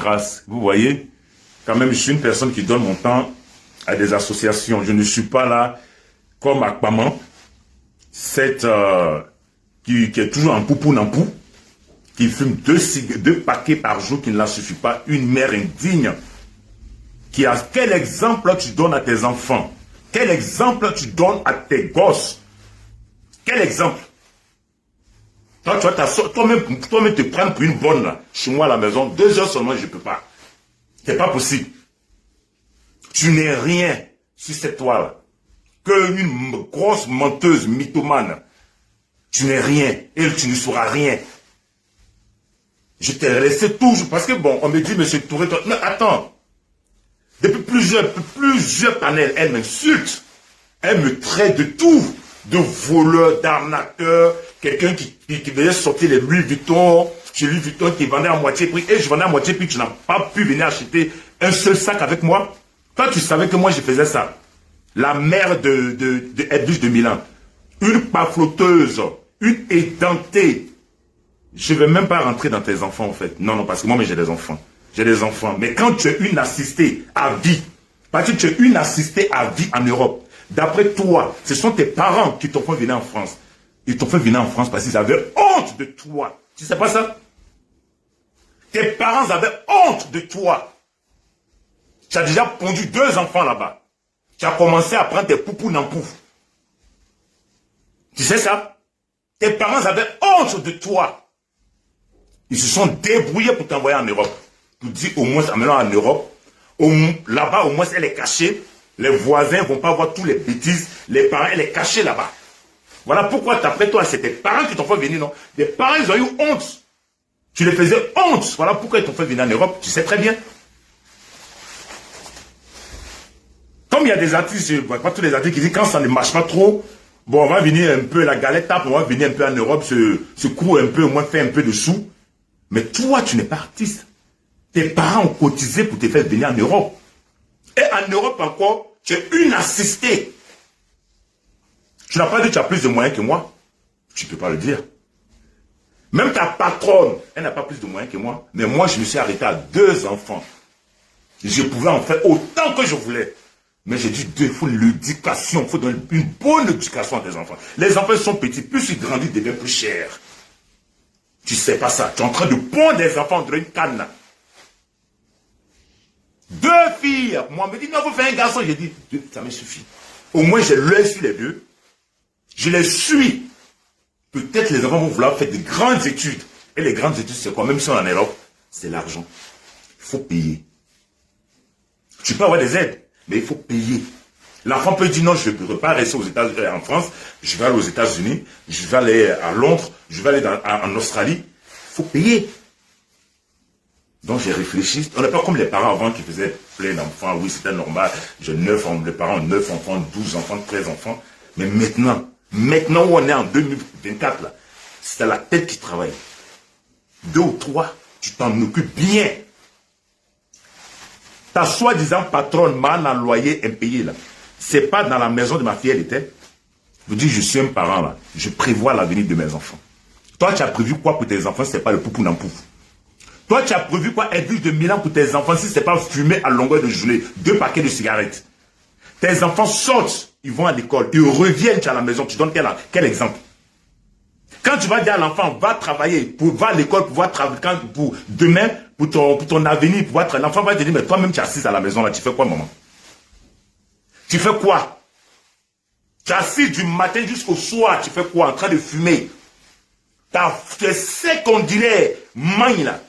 grâce. Vous voyez, quand même, je suis une personne qui donne mon temps à des associations. Je ne suis pas là comme Akpaman, qui est toujours en poupou nampou, qui fume deux paquets par jour, qui ne la suffit pas, une mère indigne. Quel exemple tu donnes à tes enfants? Quel exemple tu donnes à tes gosses? Quel exemple? Toi-même te prendre pour une bonne, là, chez moi à la maison, 2 heures seulement, je ne peux pas. C'est pas possible. Tu n'es rien sur cette toile. Qu'une grosse menteuse mythomane. Tu n'es rien. Et tu ne sauras rien. Je t'ai laissé toujours. Parce que bon, on me dit, monsieur Touré, mais attends. Depuis plusieurs panels, elle m'insulte. Elle me traite de tout. De voleur, d'arnaqueur. Quelqu'un qui venait sortir les Louis Vuitton. Chez Louis Vuitton qui vendait à moitié prix. Et je vendais à moitié prix. Tu n'as pas pu venir acheter un seul sac avec moi. Toi, tu savais que moi, je faisais ça. La mère de Edwige de Milan. Une pafloteuse. Une édentée. Je ne vais même pas rentrer dans tes enfants, en fait. Non, non, parce que moi, j'ai des enfants. J'ai des enfants. Mais quand tu es une assistée à vie, parce que tu es une assistée à vie en Europe, d'après toi, ce sont tes parents qui t'ont fait venir en France. Ils t'ont fait venir en France parce qu'ils avaient honte de toi. Tu sais pas ça? Tes parents avaient honte de toi. Tu as déjà pondu 2 enfants là-bas. Tu as commencé à prendre tes poupous n'empouf. Tu sais ça? Tes parents avaient honte de toi. Ils se sont débrouillés pour t'envoyer en Europe. Tu dis au moins, amenons en Europe. Là-bas, au moins, elle est cachée. Les voisins ne vont pas voir tous les bêtises. Les parents, elle est cachée là-bas. Voilà pourquoi, d'après toi, c'est tes parents qui t'ont fait venir, non? Les parents, ils ont eu honte. Tu les faisais honte. Voilà pourquoi ils t'ont fait venir en Europe. Tu sais très bien. Comme il y a des artistes, je ne vois pas tous les artistes qui disent quand ça ne marche pas trop, bon, on va venir un peu, la galette tape, on va venir un peu en Europe, se courir un peu, au moins faire un peu de sous. Mais toi, tu n'es pas artiste. Tes parents ont cotisé pour te faire venir en Europe. Et en Europe encore, tu es une assistée. Tu n'as pas dit que tu as plus de moyens que moi. Tu ne peux pas le dire. Même ta patronne, elle n'a pas plus de moyens que moi. Mais moi, je me suis arrêté à 2 enfants. Je pouvais en faire autant que je voulais. Mais j'ai dit, il faut l'éducation. Il faut donner une bonne éducation à tes enfants. Les enfants sont petits. Plus ils grandissent, ils deviennent plus chers. Tu ne sais pas ça. Tu es en train de pondre des enfants entre une canne. 2 filles. Moi, on me dit, non, il faut faire un garçon. J'ai dit, ça me suffit. Au moins, j'ai l'œil sur les 2. Je les suis. Peut-être les enfants vont vouloir faire de grandes études. Et les grandes études, c'est quoi? Même si on est en Europe, c'est l'argent. Il faut payer. Tu peux avoir des aides, mais il faut payer. L'enfant peut dire, non, je ne peux pas rester aux États-Unis, en France. Je vais aller aux États-Unis. Je vais aller à Londres. Je vais aller en Australie. Il faut payer. Donc j'ai réfléchi. On n'est pas comme les parents avant qui faisaient plein d'enfants. Oui, c'était normal. J'ai 9 enfants, les parents ont 9 enfants, 12 enfants, 13 enfants. Mais maintenant où on est en 2024, là, c'est la tête qui travaille. 2 ou 3, tu t'en occupes bien. Ta soi-disant patronne m'a un loyer impayé, là. C'est pas dans la maison de ma fille, elle était. Je vous dis, je suis un parent, là. Je prévois l'avenir de mes enfants. Toi, tu as prévu quoi pour tes enfants si ce n'est pas le poupou n'empouf? Toi, tu as prévu quoi, Edwige de Milan pour tes enfants si ce n'est pas fumer à longueur de journée 2 paquets de cigarettes? Tes enfants sortent, ils vont à l'école, ils reviennent à la maison. Tu donnes quel exemple? Quand tu vas dire à l'enfant, va travailler, va à l'école, pour demain, pour ton avenir, l'enfant va te dire, mais toi-même, tu es assise à la maison, là, tu fais quoi, maman? Tu fais quoi? Tu es assise du matin jusqu'au soir, tu fais quoi? En train de fumer. Tu sais qu'on dirait, magne, là.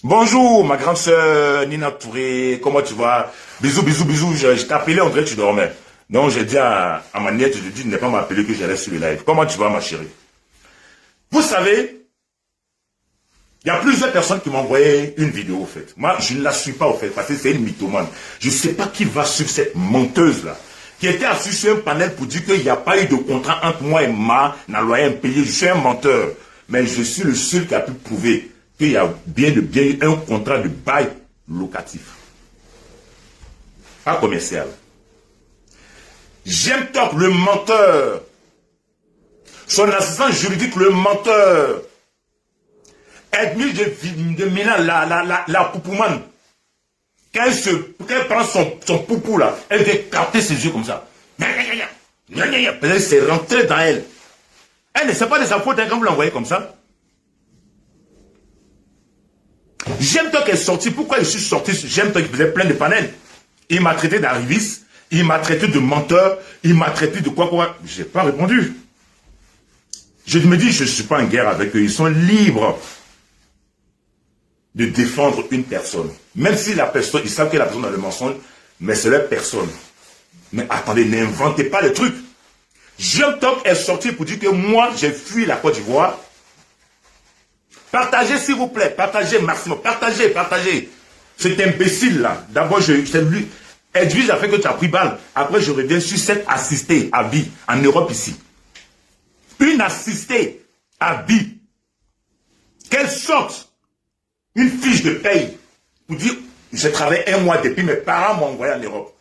Bonjour, ma grande sœur Nina Touré, comment tu vas? Bisous, bisous, bisous, je t'appelais, on dirait que tu dormais. Donc j'ai dit à ma nièce, je lui ai dit de ne pas m'appeler que j'allais sur le live. Comment tu vas, ma chérie? Vous savez, il y a plusieurs personnes qui m'ont envoyé une vidéo, au fait. Moi, je ne la suis pas, au fait, parce que c'est une mythomane. Je ne sais pas qui va suivre cette menteuse-là, qui était assise sur un panel pour dire qu'il n'y a pas eu de contrat entre moi et n'a loyer impayé. Je suis un menteur. Mais je suis le seul qui a pu prouver qu'il y a bien eu un contrat de bail locatif. Pas commercial. J'aime Top, le menteur. Son assistant juridique, le menteur. Edwige de Milan, la poupoumane, quand elle prend son poupou là, elle vient capter ses yeux comme ça. Peut-être c'est rentré dans elle. Elle ne sait pas de sa faute quand vous l'envoyez comme ça. J'aime toi qui est sorti. Pourquoi je suis sorti? J'aime toi qui faisait plein de panels. Il m'a traité d'arriviste, il m'a traité de menteur, il m'a traité de quoi. J'ai pas répondu. Je me dis, je ne suis pas en guerre avec eux. Ils sont libres de défendre une personne. Même si la personne, ils savent que la personne a le mensonge, mais c'est leur personne. Mais attendez, n'inventez pas le truc. Jeune Talk est sorti pour dire que moi, j'ai fui la Côte d'Ivoire. Partagez, s'il vous plaît. Partagez, maximum. Partagez, partagez. Cet imbécile-là. D'abord, c'est lui. Edwige a fait que tu as pris balle. Après, je reviens sur cette assistée à vie en Europe ici. Une assistée à vie. Qu'elle sorte une fiche de paye pour dire, j'ai travaillé 1 mois depuis, mes parents m'ont envoyé en Europe.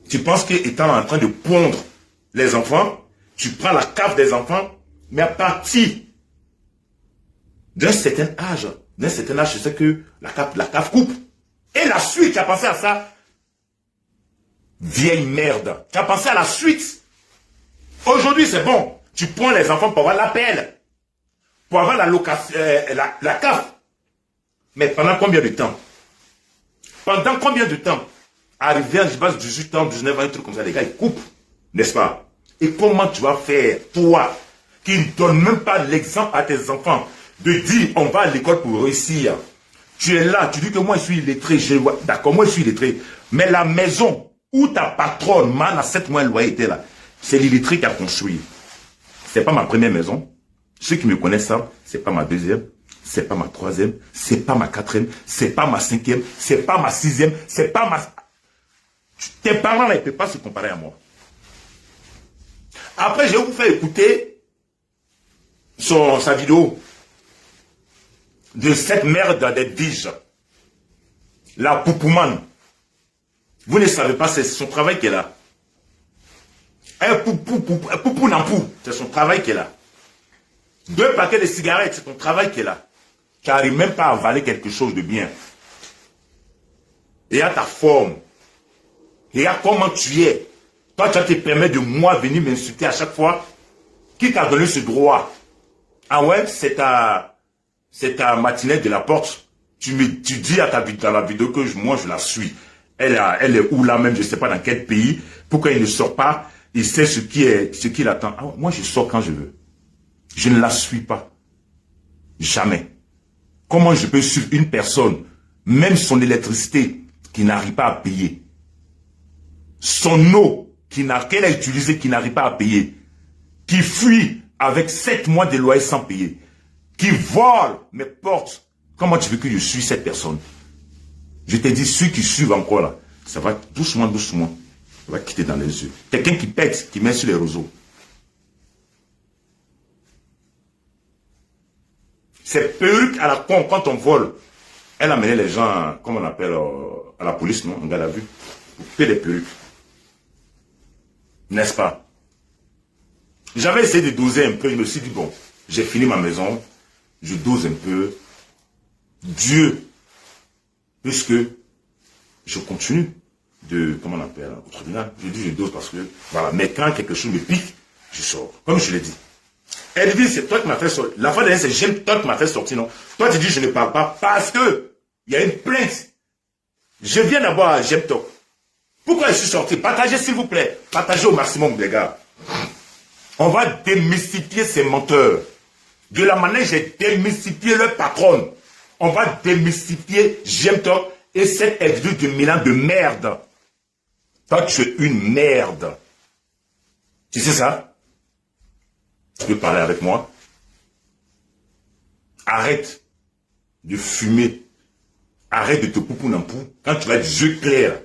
Tu penses qu'étant en train de pondre les enfants, tu prends la cave des enfants, mais à partir d'un certain âge, je sais que la cave coupe. Et la suite, tu as pensé à ça? Vieille merde. Tu as pensé à la suite? Aujourd'hui, c'est bon. Tu prends les enfants pour avoir l'APL, pour avoir la location, la cave. Mais pendant combien de temps? Pendant combien de temps? Arrivé à 18 ans, 19 ans, un truc comme ça, les gars, ils coupent, n'est-ce pas? Et comment tu vas faire, toi, qui ne donne même pas l'exemple à tes enfants, de dire, on va à l'école pour réussir. Tu es là, tu dis que moi, je suis illettré, d'accord, moi, je suis illettré. Mais la maison où ta patronne, man, à 7 mois, le loyer était là, c'est l'illettré qui a construit. C'est pas ma première maison. Ceux qui me connaissent savent, c'est pas ma deuxième, c'est pas ma troisième, c'est pas ma quatrième, c'est pas ma cinquième, c'est pas ma sixième, c'est pas ma... Tes parents là, ils ne peuvent pas se comparer à moi. Après, je vais vous faire écouter sa vidéo de cette merde d'Edwige, la poupoumane. Vous ne savez pas, c'est son travail qu'elle a. Un poupou nampou, c'est son travail qu'elle a. 2 paquets de cigarettes, c'est son travail qu'elle a. Tu n'arrives même pas à avaler quelque chose de bien. Et à ta forme. Et à comment tu es. Toi, tu te permets de moi venir m'insulter à chaque fois. Qui t'a donné ce droit? Ah ouais, c'est ta matinée de la porte. Tu dis dans la vidéo que moi je la suis. Elle est où là même, je ne sais pas dans quel pays. Pourquoi il ne sort pas? Il sait ce qui l'attend. Ah ouais, moi je sors quand je veux. Je ne la suis pas. Jamais. Comment je peux suivre une personne, même son électricité, qui n'arrive pas à payer? Son eau qu'elle a utilisée, qui n'arrive pas à payer, qui fuit avec 7 mois de loyer sans payer, qui vole mes portes. Comment tu veux que je suis cette personne? Je te dis, ceux qui suivent encore là, ça va doucement, doucement, ça va quitter dans les yeux. Quelqu'un qui pète, qui met sur les réseaux. C'est perruque à la con quand on vole. Elle a mené les gens, comme on appelle, à la police, non? On l'a vu. Pour couper les perruques. N'est-ce pas? J'avais essayé de doser un peu, je me suis dit, bon, j'ai fini ma maison, je dose un peu. Dieu, puisque je continue de, comment on appelle, au tribunal, je dis je dose parce que, voilà, mais quand quelque chose me pique, je sors. Comme je l'ai dit. Elle dit, c'est toi qui m'as fait sortir. La fois dernière, c'est j'aime toi qui m'as fait sortir, non? Toi, tu dis, je ne parle pas parce que il y a une plainte. Je viens d'abord à J'aime toi. Pourquoi je suis sorti? Partagez, s'il vous plaît. Partagez au maximum, les gars. On va démystifier ces menteurs. De la manière dont j'ai démystifié leur patronne. On va démystifier J'aime toi et cette Edwige de Milan de merde. Toi, tu es une merde. Tu sais ça? Tu peux parler avec moi? Arrête de fumer. Arrête de te poupou nampou. Quand tu vas être yeux clairs,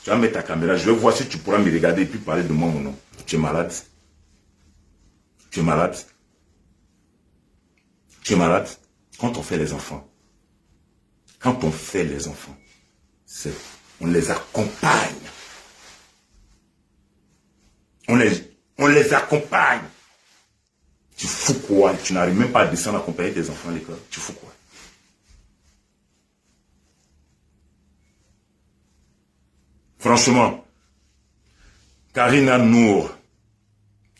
tu vas mettre ta caméra. Je vais voir si tu pourras me regarder et puis parler de moi ou non. Tu es malade? Tu es malade? Tu es malade? Quand on fait les enfants, on les accompagne. On les accompagne. Tu fous quoi? Tu n'arrives même pas à descendre accompagner tes enfants à l'école. Tu fous quoi? Franchement, Karina Nour,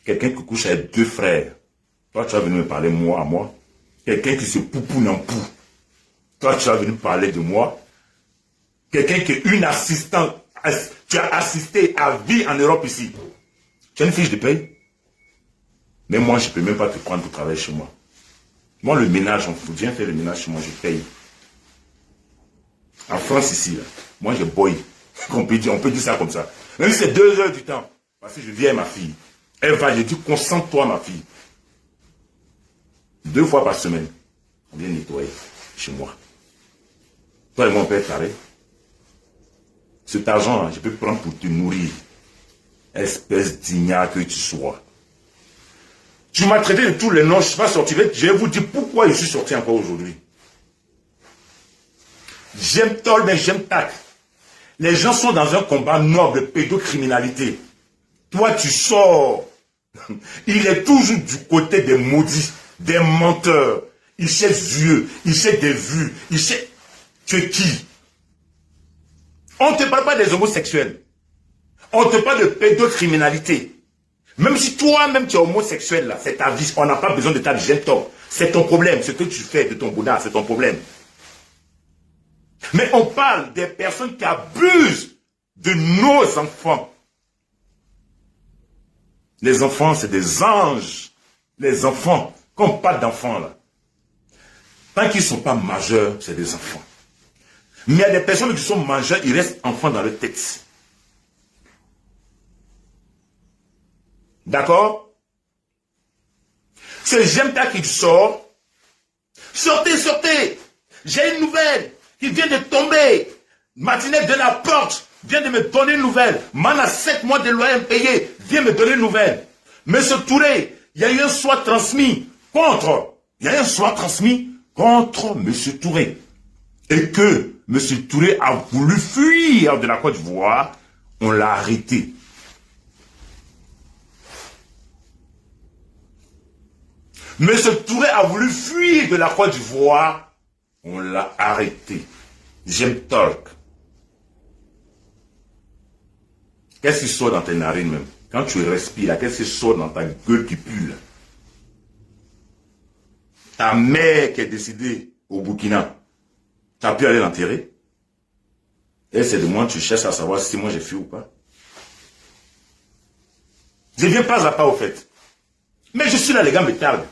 quelqu'un qui couche avec 2 frères. Toi, tu vas venir me parler moi à moi. Quelqu'un qui se poupoune en pou. Toi, tu vas venir me parler de moi. Quelqu'un qui est une assistante. Tu as assisté à vie en Europe ici. Tu as une fiche de paye. Mais moi, je ne peux même pas te prendre pour travailler chez moi. Moi, le ménage, on fout. Viens faire le ménage chez moi, je paye. En France, ici, là, moi, je boy. On peut dire ça comme ça. Même si c'est 2 heures du temps. Parce que je viens avec ma fille. Elle va, je dis, concentre-toi, ma fille. 2 fois par semaine, on vient nettoyer chez moi. Toi et moi, on peut être carré. Cet argent, je peux prendre pour te nourrir. Espèce d'ignare que tu sois. Tu m'as traité de tous les noms, je ne suis pas sorti. Je vais vous dire pourquoi je suis sorti encore aujourd'hui. J'aime Tol, mais j'aime Tac. Les gens sont dans un combat noble de pédocriminalité. Toi, tu sors. Il est toujours du côté des maudits, des menteurs. Il cherche Dieu, il cherche des vues, il cherche... Tu es qui? On ne te parle pas des homosexuels. On te parle de pédocriminalité. Même si toi-même tu es homosexuel, là, c'est ta vie. On n'a pas besoin de ta vie. C'est ton problème. Ce que tu fais de ton Bouddha, c'est ton problème. Mais on parle des personnes qui abusent de nos enfants. Les enfants, c'est des anges. Les enfants, comme pas d'enfants, là. Tant qu'ils ne sont pas majeurs, c'est des enfants. Mais il y a des personnes qui sont majeurs, ils restent enfants dans leur tête. D'accord? C'est Jemta qui sort. Sortez, sortez. J'ai une nouvelle qui vient de tomber. Matinette de la porte vient de me donner une nouvelle. Man a 7 mois de loyer impayé. Vient me donner une nouvelle. Monsieur Touré, il y a eu un soit transmis contre. Il y a eu un soit transmis contre Monsieur Touré. Et que Monsieur Touré a voulu fuir de la Côte d'Ivoire. On l'a arrêté. Monsieur Touré a voulu fuir de la Côte d'Ivoire. On l'a arrêté. J'aime talk. Qu'est-ce qui sort dans tes narines même? Quand tu respires, qu'est-ce qui sort dans ta gueule qui pue là? Ta mère qui est décédée au Burkina, tu as pu aller l'enterrer? Et c'est de moi tu cherches à savoir si moi j'ai fui ou pas. Je viens pas à pas au fait. Mais je suis là, les gars me tardent.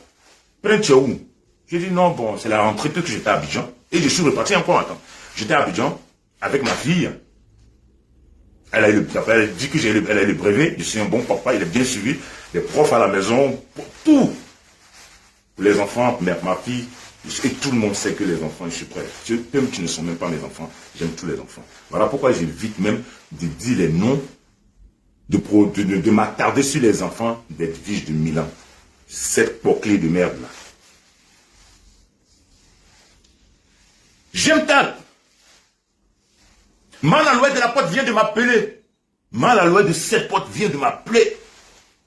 Prends tu es où? J'ai dit non, bon, c'est la rentrée que j'étais à Abidjan. Et je suis reparti encore maintenant. J'étais à Abidjan avec ma fille. Elle a dit que elle a eu le brevet. Je suis un bon papa, il est bien suivi. Les profs à la maison, pour tout. Pour les enfants, ma fille. Et tout le monde sait que les enfants, je suis prêt. Même qui ne sont même pas mes enfants, j'aime tous les enfants. Voilà pourquoi j'évite même de dire les noms, de m'attarder sur les enfants des viges de Milan. Cette poclée de merde là. J'aime ta. Malalouette de la porte vient de m'appeler. Malalouette de cette porte vient de m'appeler.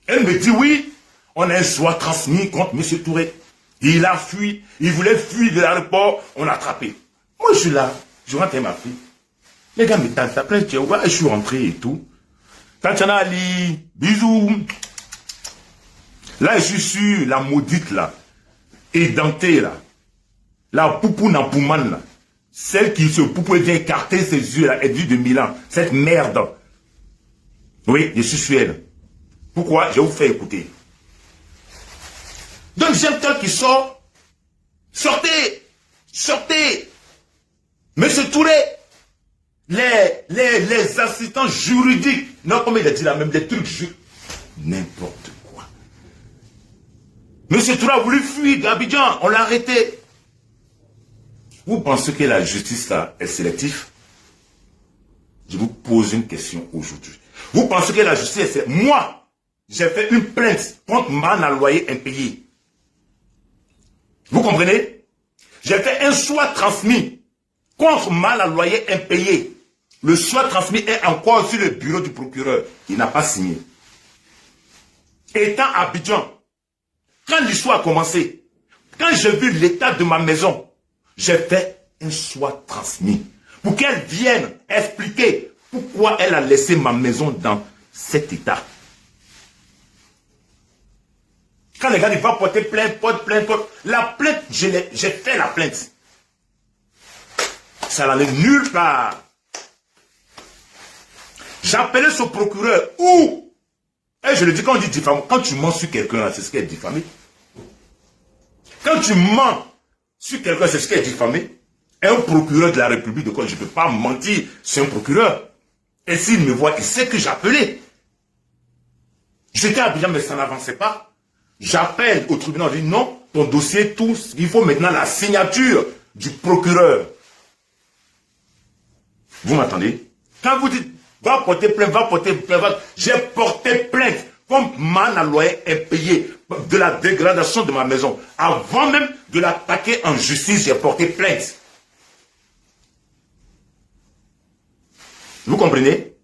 Elle me dit oui, on a un soit transmis contre M. Touré. Il a fui, il voulait fuir de l'aéroport, on l'a attrapé. Moi je suis là, je rentre avec ma fille. Les gars me tapent, après je suis rentré et tout. Tatiana Ali, bisous. Là je suis sur la maudite là, édentée là. La poupoune en poumane là. Celle qui se poupe vient écarter ses yeux là, elle vit de Milan. Cette merde. Oui, je suis sur elle. Pourquoi? Je vais vous faire écouter. Donc j'aime tel qui sort. Sortez. Sortez. Monsieur Touré. Les assistants juridiques. Non, comme il a dit là, même des trucs juridiques. N'importe quoi. Monsieur Touré a voulu fuir d'Abidjan. On l'a arrêté. Vous pensez que la justice là est sélective? Je vous pose une question aujourd'hui. Vous pensez que la justice est sélective? Moi, j'ai fait une plainte contre man à loyer impayé. Vous comprenez? J'ai fait un soit transmis contre man à loyer impayé. Le soit transmis est encore sur le bureau du procureur. Il n'a pas signé. Étant à Abidjan, quand l'histoire a commencé, quand j'ai vu l'état de ma maison, j'ai fait un choix transmis pour qu'elle vienne expliquer pourquoi elle a laissé ma maison dans cet état. Quand les gars disent va porter plainte, porte plainte, la plainte, j'ai fait la plainte. Ça n'allait nulle part. J'appelais ce procureur où, et je le dis quand on dit diffamé, quand tu mens sur quelqu'un, c'est ce qui est diffamé. Quand tu mens sur quelqu'un, c'est ce qui est diffamé. Un procureur de la République de quoi je ne peux pas mentir, c'est un procureur. Et s'il me voit, il sait que j'ai appelé. J'étais à Abidjan, mais ça n'avançait pas. J'appelle au tribunal, je dis non, ton dossier, tout, il faut maintenant la signature du procureur. Vous m'entendez? Quand vous dites, va porter plainte, j'ai porté plainte comme man à loyer impayé de la dégradation de ma maison. Avant même de l'attaquer en justice, j'ai porté plainte. Vous comprenez?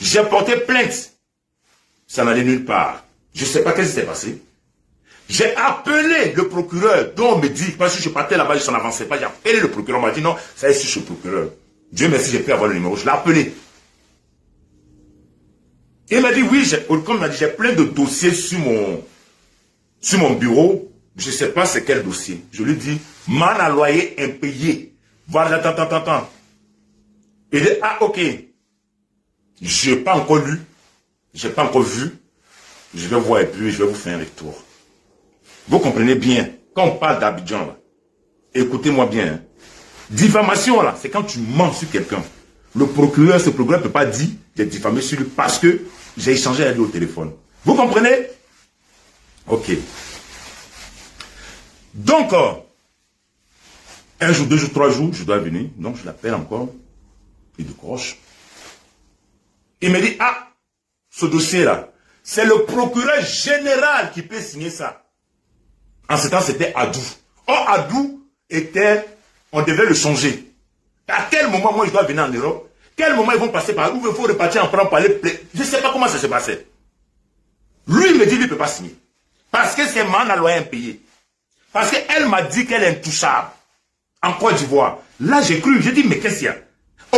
J'ai porté plainte. Ça n'allait nulle part. Je ne sais pas ce qui s'est passé. J'ai appelé le procureur, dont on me dit, parce que je partais là-bas, je n'en avançais pas. J'ai appelé le procureur, on m'a dit non, ça est sur le procureur. Dieu merci, j'ai pu avoir le numéro. Je l'ai appelé. Il m'a dit oui, comme il m'a dit, j'ai plein de dossiers sur mon bureau. Je ne sais pas c'est quel dossier. Je lui dis, man à loyer impayé. Voilà, attends. Il dit, ah ok. Je n'ai pas encore lu. Je n'ai pas encore vu. Je vais voir et puis je vais vous faire un retour. Vous comprenez bien. Quand on parle d'Abidjan, là, écoutez-moi bien. Hein. Diffamation, là, c'est quand tu mens sur quelqu'un. Le procureur, ce procureur ne peut pas dire j'ai diffamé sur lui parce que j'ai échangé avec lui au téléphone. Vous comprenez? Ok. Donc, un jour, 2 jours, 3 jours, je dois venir. Donc, je l'appelle encore. Il décroche. Il me dit, ah, ce dossier-là, c'est le procureur général qui peut signer ça. En ce temps, c'était Adou. Or, Adou était, on devait le changer. À quel moment, moi, je dois venir en Europe? Quel moment ils vont passer par où il faut repartir en France par les... Je ne sais pas comment ça se passait. Lui, il me dit, lui, il ne peut pas signer. Parce que c'est man à loyer impayé. Parce qu'elle m'a dit qu'elle est intouchable. En Côte d'Ivoire. Là, j'ai cru, j'ai dit, mais qu'est-ce qu'il y a?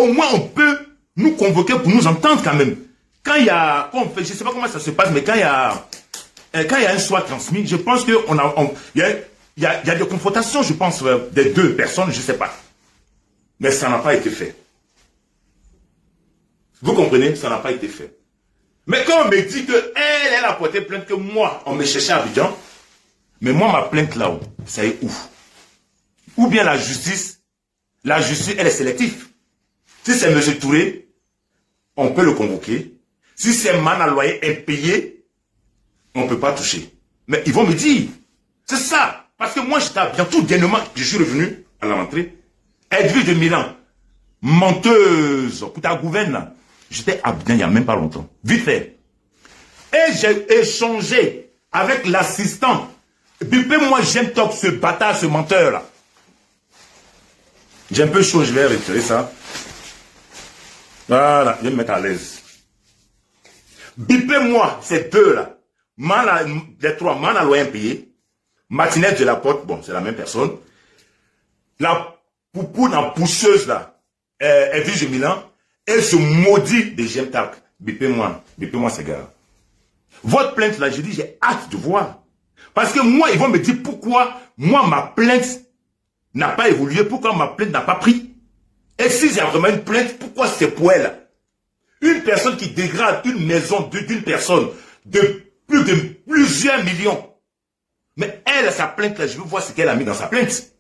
Au moins, on peut nous convoquer pour nous entendre quand même. Quand il y a, quand on fait, je ne sais pas comment ça se passe, mais quand il y a un choix transmis, je pense qu'il y a des confrontations, je pense, des deux personnes, je ne sais pas. Mais ça n'a pas été fait. Vous comprenez? Ça n'a pas été fait. Mais quand on me dit qu'elle a porté plainte, que moi, on me cherchait à Abidjan, mais moi, ma plainte là-haut, ça est où? Ou bien la justice, elle est sélective. Si c'est M. Touré, on peut le convoquer. Si c'est man à loyer impayé, on ne peut pas toucher. Mais ils vont me dire, c'est ça. Parce que moi, j'étais à Abidjan, tout dernièrement, je suis revenu à la rentrée. Edwige de Milan, menteuse, pour ta gouverne, j'étais à Abidjan il n'y a même pas longtemps. Vite fait. Et j'ai échangé avec l'assistant. Bipez-moi, j'aime top ce bâtard, ce menteur-là. J'ai un peu chaud, je vais retirer ça. Voilà, je vais me mettre à l'aise. Bipez-moi, ces deux-là. Les trois, man à loyer impayé. Martinez de la Porte, bon, c'est la même personne. La poupoune en pousseuse, là, Edwige Milan. Et ce maudit de Gemtac. Bipez-moi ces gars. Votre plainte, là, je dis, j'ai hâte de voir. Parce que moi, ils vont me dire pourquoi, moi, ma plainte n'a pas évolué, pourquoi ma plainte n'a pas pris. Et si j'ai vraiment une plainte, pourquoi c'est pour elle? Une personne qui dégrade une maison d'une personne de plusieurs millions. Mais elle, sa plainte, là, je veux voir ce qu'elle a mis dans sa plainte.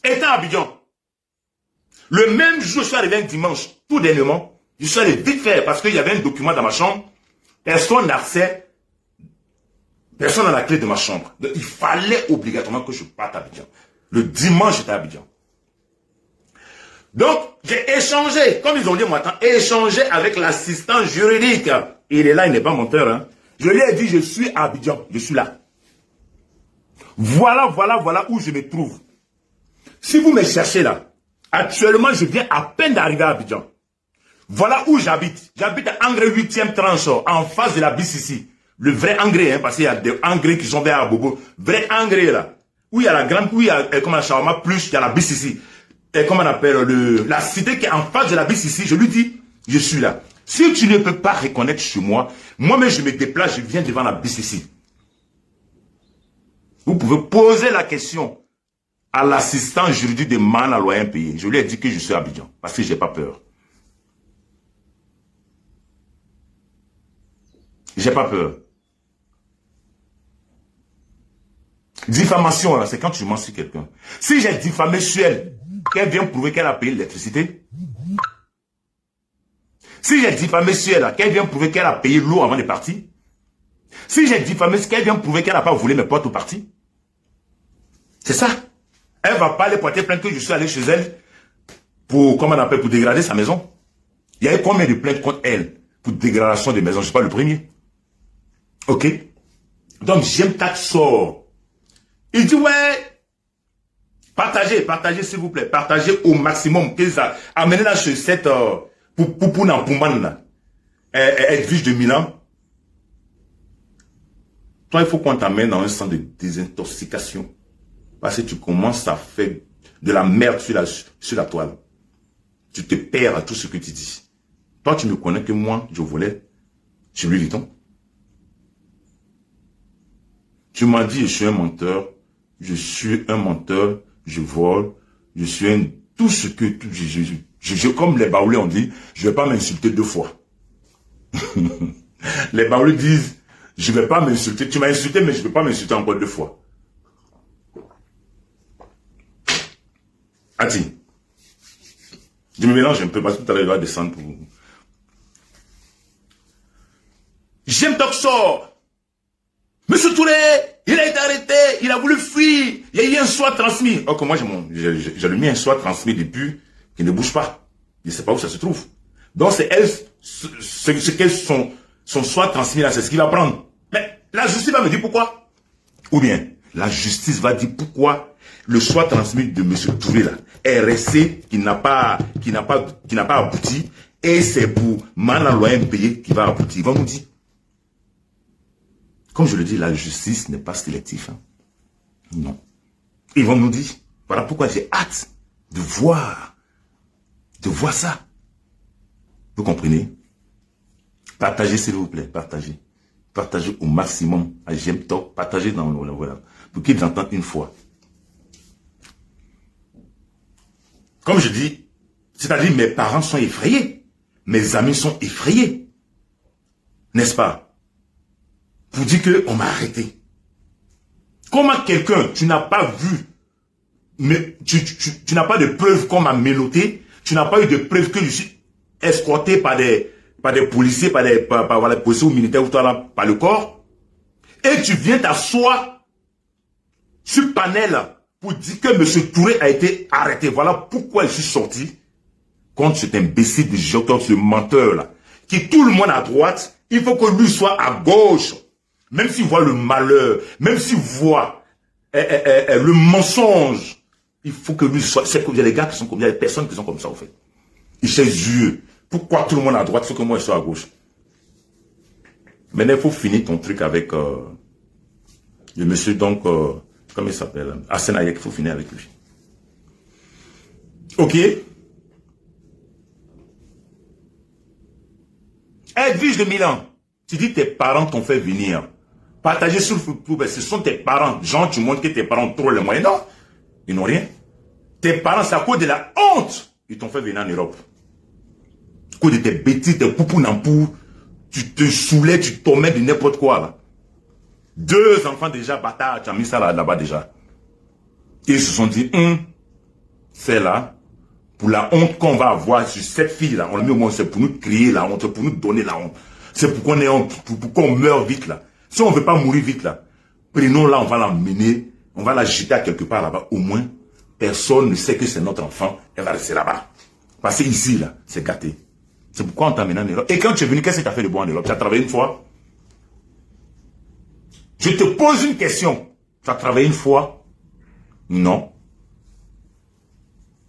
Étant à Abidjan, le même jour, je suis arrivé un dimanche, tout dernièrement, je suis allé vite faire parce qu'il y avait un document dans ma chambre. Personne n'a accès, personne n'a la clé de ma chambre. Donc, il fallait obligatoirement que je parte à Abidjan. Le dimanche, j'étais à Abidjan. Donc, j'ai échangé, comme ils ont dit moi, échangé avec l'assistant juridique. Il est là, il n'est pas menteur. Hein. Je lui ai dit, je suis à Abidjan, je suis là. Voilà où je me trouve. Si vous me cherchez là, actuellement, je viens à peine d'arriver à Abidjan. Voilà où j'habite. J'habite à Angre 8e tranche, en face de la BCC. Le vrai engrais, hein, parce qu'il y a des engrais qui sont verts à bobo. Vrai engrais, là. Où il y a la grande, où il y a, comme la shawarma, plus il y a la BCC. Et comment on appelle, la cité qui est en face de la BCC, je lui dis, je suis là. Si tu ne peux pas reconnaître chez moi, moi-même je me déplace, je viens devant la BCC. Vous pouvez poser la question à l'assistant juridique de Mana loyer payé. Je lui ai dit que je suis à Abidjan, parce que je n'ai pas peur. J'ai pas peur. Diffamation, c'est quand tu mens sur quelqu'un. Si j'ai diffamé sur elle, qu'elle vient prouver qu'elle a payé l'électricité. Si j'ai diffamé sur elle, qu'elle vient prouver qu'elle a payé l'eau avant de partir. Si j'ai diffamé, qu'elle vient prouver qu'elle n'a pas volé mes potes au parti. C'est ça. Elle va pas aller porter plainte que je suis allé chez elle pour, comment on appelle, pour dégrader sa maison. Il y a eu combien de plaintes contre elle pour dégradation de maison? Je ne suis pas le premier. Ok? Donc, j'aime ta sort. Il dit, ouais, partagez s'il vous plaît, partagez au maximum. Amenez la chaussette pour Nampouman, Edwige de Milan. Toi, il faut qu'on t'amène dans un centre de désintoxication. Parce que tu commences à faire de la merde sur la toile. Tu te perds à tout ce que tu dis. Toi, tu me connais que moi, je volais chez Louis Vuitton. Tu m'as dit, je suis un menteur. Je suis un menteur, je vole, je suis un... Tout ce que... comme les Baoulés ont dit, je ne vais pas m'insulter 2 fois. Les Baoulés disent, je ne vais pas m'insulter. Tu m'as insulté, mais je ne vais pas m'insulter encore 2 fois. Ati, je me mélange un peu parce que tout à l'heure, il va descendre pour... J'aime Toxor. Monsieur Touré, il a été arrêté, il a voulu fuir, il y a eu un soin transmis. Or que moi, j'ai mis un soin transmis depuis qu'il ne bouge pas. Je ne sais pas où ça se trouve. Donc c'est elle, ce qu'elle son soin transmis là, c'est ce qu'il va prendre. Mais la justice va me dire pourquoi. Ou bien, la justice va dire pourquoi le soin transmis de monsieur Touré là est resté, qui n'a pas abouti, et c'est pour Mana loyer payé qui va aboutir. Ils vont nous dire. Comme je le dis, la justice n'est pas sélective. Hein. Non. Ils vont nous dire. Voilà pourquoi j'ai hâte de voir ça. Vous comprenez? Partagez s'il vous plaît, partagez. Partagez au maximum à J'aime Talk, partagez dans le voilà, pour qu'ils entendent une fois. Comme je dis, c'est-à-dire mes parents sont effrayés. Mes amis sont effrayés. N'est-ce pas? Pour dire qu'on m'a arrêté. Comment quelqu'un, tu n'as pas vu, mais tu n'as pas de preuves qu'on m'a menotté, tu n'as pas eu de preuves que je suis escorté par des policiers, par les policiers ou militaires ou par le corps, et tu viens t'asseoir sur panel pour dire que M. Touré a été arrêté. Voilà pourquoi je suis sorti contre cet imbécile de Jotor, ce menteur là, qui tout le monde à droite, il faut que lui soit à gauche. Même s'il voit le malheur, même s'il voit le mensonge, il faut que lui soit... C'est qu'il y a des gars qui sont comme ça, il y a des personnes qui sont comme ça, en fait. Ils cherchent Dieu. Pourquoi tout le monde à droite, il faut que moi je sois à gauche? Maintenant, il faut finir ton truc avec le monsieur, donc, comment il s'appelle? Hassan Hayek, il faut finir avec lui. Ok? Edwige de Milan, tu dis tes parents t'ont fait venir. Partager sur le Facebook, ce sont tes parents. Genre, tu montres que tes parents ont trop les moyens. Non, ils n'ont rien. Tes parents, c'est à cause de la honte. Ils t'ont fait venir en Europe. À cause de tes bêtises, tes poupou nampou. Tu te saoulais, tu tombais de n'importe quoi. Là. 2 enfants déjà, bâtards, tu as mis ça là-bas déjà. Et ils se sont dit, c'est là, pour la honte qu'on va avoir sur cette fille-là. On l'a mis au moins, c'est pour nous créer la honte, c'est pour nous donner la honte. C'est pour qu'on ait honte, pour qu'on meure vite là. Si on ne veut pas mourir vite là, prenons-la, on va la mener, on va la jeter à quelque part là-bas. Au moins, personne ne sait que c'est notre enfant, elle va rester là-bas. Parce que ici, là, c'est gâté. C'est pourquoi on t'a mené en Europe. Et quand tu es venu, qu'est-ce que tu as fait de bon en Europe? Tu as travaillé une fois? Je te pose une question. Tu as travaillé une fois? Non.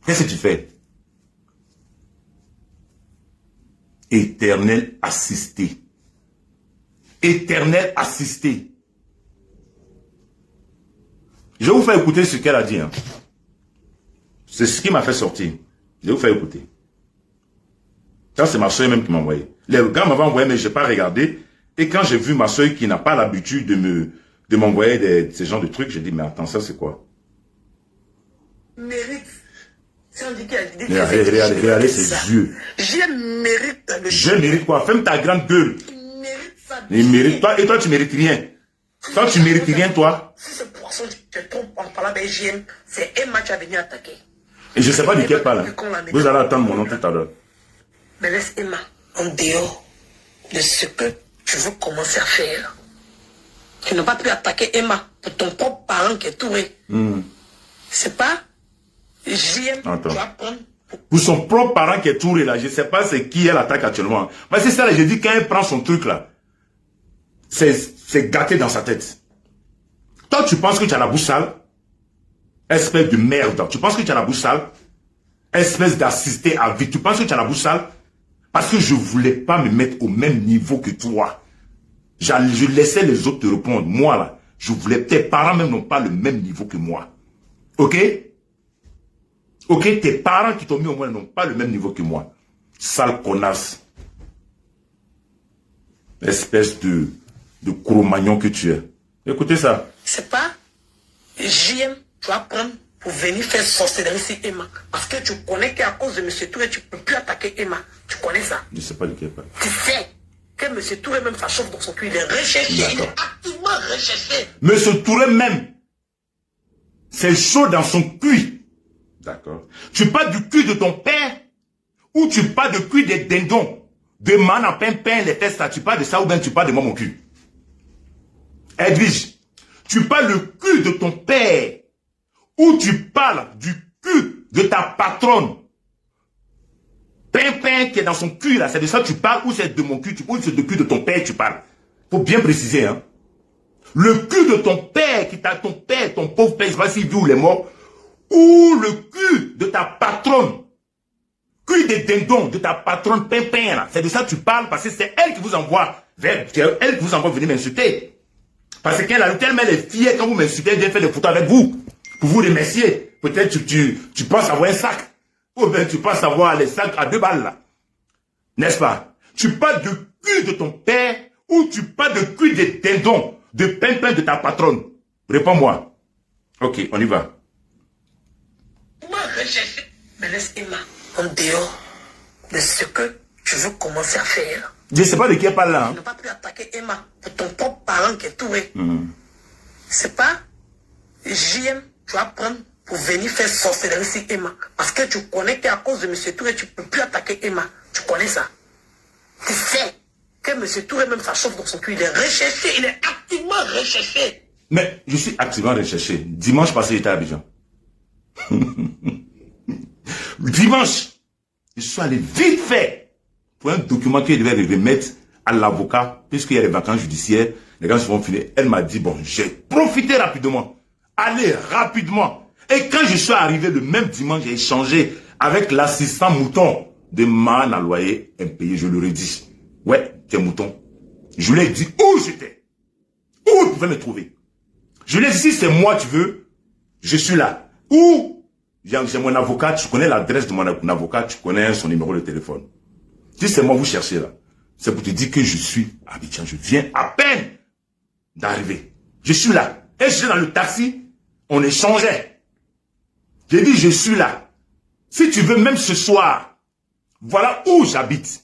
Qu'est-ce que tu fais? Éternel assisté. Éternel assisté. Je vais vous faire écouter ce qu'elle a dit. Hein. C'est ce qui m'a fait sortir. Je vais vous faire écouter. Ça, c'est ma soeur même qui m'a envoyé. Les gars m'avaient envoyé, mais je n'ai pas regardé. Et quand j'ai vu ma soeur qui n'a pas l'habitude de m'envoyer ces genres de trucs, j'ai dit, mais attends, ça c'est quoi? Mérite. Regardez ses yeux. Je mérite le Je mérite quoi? Ferme ta grande gueule. Il mérite ça. Et toi, tu mérites rien. Toi, tu mérites rien, toi. Si ce poisson, tu te trompes en parlant BGM, c'est Emma qui a venu attaquer. Et je ne sais pas de qui elle parle. Vous allez attendre mon nom tout à l'heure. Mais laisse Emma en dehors de ce que tu veux commencer à faire. Tu n'as pas pu attaquer Emma pour ton propre parent qui est Touré. C'est pas JM. Attends. Tu vas prendre. Pour son propre parent qui est Touré là, je ne sais pas c'est qui elle attaque actuellement. Mais c'est ça là, je dis quand elle prend son truc là, c'est gâté dans sa tête. Toi tu penses que tu as la bouche sale? Espèce de merde. Tu penses que tu as la bouche sale? Espèce d'assisté à vie. Tu penses que tu as la bouche sale? Parce que je ne voulais pas me mettre au même niveau que toi. Je laissais les autres te répondre. Moi là, je voulais, tes parents même n'ont pas le même niveau que moi. Ok? Ok, tes parents qui t'ont mis au moins n'ont pas le même niveau que moi. Sale connasse. Espèce de Cro-Magnon que tu es. Écoutez ça. C'est pas JM, tu vas prendre pour venir faire sorcellerie sur Emma. Parce que tu connais qu'à cause de M. Touré, tu ne peux plus attaquer Emma. Tu connais ça? Je ne sais pas de qui elle parle. Tu sais que M. Touré même ça chauffe dans son cul. Il est recherché. Il est activement recherché. M. Touré même, c'est chaud dans son cul. D'accord. Tu parles du cul de ton père ou tu parles du cul des dindons, de man à pain, les fesses là. Tu parles de ça ou bien tu parles de moi, mon cul? Edwige, tu parles le cul de ton père ou tu parles du cul de ta patronne? Pain qui est dans son cul là, c'est de ça que tu parles ou c'est de mon cul, ou c'est du cul de ton père tu parles? Faut bien préciser, hein. Le cul de ton père, ton pauvre père, je sais pas s'il vit ou il est mort, ou le cul de ta patronne, cul des dindons de ta patronne Pimpin là, c'est de ça que tu parles parce que c'est elle qui vous envoie venir m'insulter. Parce qu'elle a tellement elle est fière quand vous m'insultez, elle vient faire des photos avec vous, pour vous remercier. Peut-être tu penses avoir un sac, ou bien tu penses avoir les sacs à 2 balles là. N'est-ce pas? Tu parles du cul de ton père, ou tu parles du cul des dindons de Pimpin de ta patronne? Réponds-moi. Ok, on y va. Mais laisse Emma en dehors de ce que tu veux commencer à faire. Je ne sais pas de qui elle parle là. Hein. Tu n'as pas pu attaquer Emma pour ton propre parent qui est Touré. C'est pas JM, tu vas prendre pour venir faire sorcellerie sur Emma. Parce que tu connais qu'à cause de M. Touré, tu ne peux plus attaquer Emma. Tu connais ça? Tu sais que M. Touré même ça chauffe dans son cul. Il est recherché, il est activement recherché. Mais je suis activement recherché. Dimanche passé, j'étais à Abidjan. Dimanche, je suis allé vite fait pour un document qu'il devait remettre à l'avocat, puisqu'il y a les vacances judiciaires, les gars se vont finir. Elle m'a dit, bon, j'ai profité rapidement, allez rapidement. Et quand je suis arrivé le même dimanche, j'ai échangé avec l'assistant mouton de Man à loyer impayé, je leur ai dit, ouais, t'es mouton. Je lui ai dit où j'étais, où vous pouvez me trouver. Je lui ai dit, si c'est moi tu veux, je suis là. Où j'ai mon avocat, tu connais l'adresse de mon avocat, tu connais son numéro de téléphone. Si c'est moi vous cherchez là, c'est pour te dire que je suis à Abidjan, je viens à peine d'arriver. Je suis là. Et j'étais dans le taxi, on échangeait. J'ai dit, je suis là. Si tu veux, même ce soir, voilà où j'habite.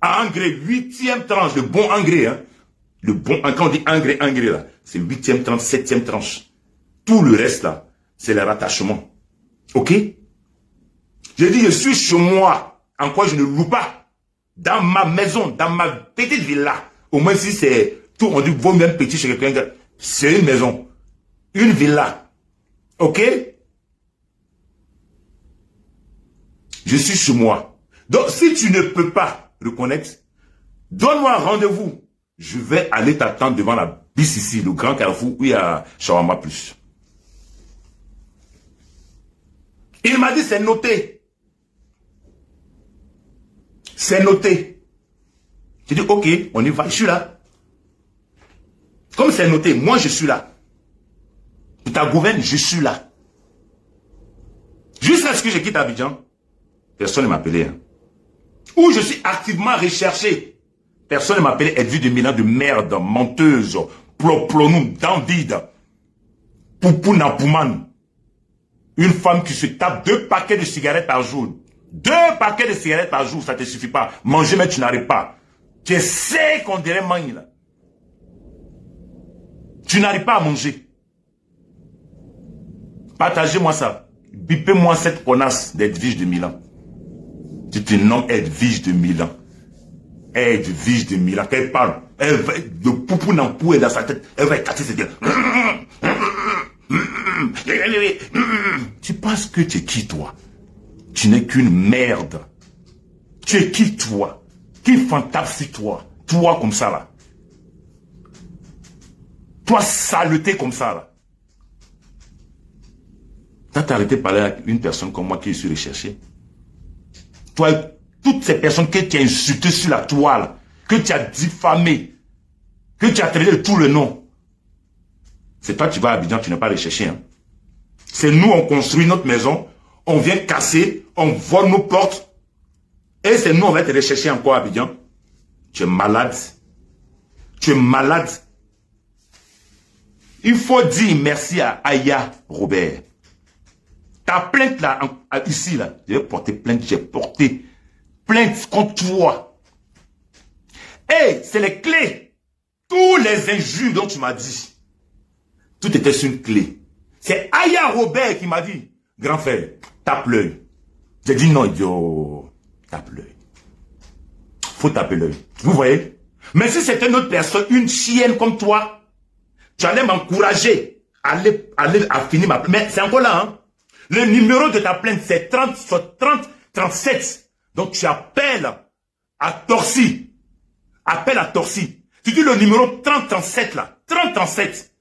À Angré, 8e tranche, le bon Angré. Hein. Le bon, quand on dit Angré là, c'est 8e tranche, 7e tranche. Tout le reste là, c'est le rattachement. Ok? J'ai dit, je suis chez moi. En quoi je ne loue pas. Dans ma maison, dans ma petite villa. Au moins si c'est tout, on dit, vaut même petit chez quelqu'un. C'est une maison. Une villa. Ok? Je suis chez moi. Donc, si tu ne peux pas reconnaître, donne-moi un rendez-vous. Je vais aller t'attendre devant la BCC, le grand carrefour où il y a Shawarma Plus. Il m'a dit, c'est noté. C'est noté. Tu dis, ok, on y va, je suis là. Comme c'est noté, moi je suis là. Pour ta gouverne, je suis là. Jusqu'à ce que je quitte Abidjan, personne ne m'appelait. Hein. Ou je suis activement recherché. Personne ne m'appelait Edwige de Milan de merde, menteuse, ploplonoum, dandide, poupounapouman. Une femme qui se tape 2 paquets de cigarettes par jour. 2 paquets de cigarettes par jour, ça ne te suffit pas. Manger, mais tu n'arrives pas. Tu sais qu'on dirait magne là. Tu n'arrives pas à manger. Partagez-moi ça. Bipez-moi cette connasse d'Edwige de Milan. Tu te nommes Edwige de Milan. Edwige de Milan. Quand elle parle, elle va de poupou dans pou et dans sa tête. Elle va éclater ses dents. Tu penses que tu es qui toi? Tu n'es qu'une merde. Tu es qui toi? Qui fantasme toi? Toi comme ça là. Toi saleté comme ça là. T'as arrêté de parler à une personne comme moi qui est sur recherché. Toi, toutes ces personnes que tu as insultées sur la toile, que tu as diffamées, que tu as traité de tout le nom. C'est toi qui vas à Abidjan, tu n'es pas recherché. Hein. C'est nous, on construit notre maison, on vient casser, on vole nos portes. Et c'est nous, on va te rechercher encore à Abidjan. Tu es malade. Tu es malade. Il faut dire merci à Aya Robert. Ta plainte là, ici là, je vais porter plainte, j'ai porté plainte contre toi. Et c'est les clés. Tous les injures dont tu m'as dit, tout était sur une clé. C'est Aya Robert qui m'a dit, grand frère, tape l'œil. J'ai dit non, idiot, tape l'œil. Faut taper l'œil. Vous voyez? Mais si c'était une autre personne, une chienne comme toi, tu allais m'encourager à finir ma plainte. Mais c'est encore là, hein? Le numéro de ta plainte, c'est 37. Donc, tu appelles à Torcy. Appelle à Torcy. Tu dis le numéro 3037 là. 3037.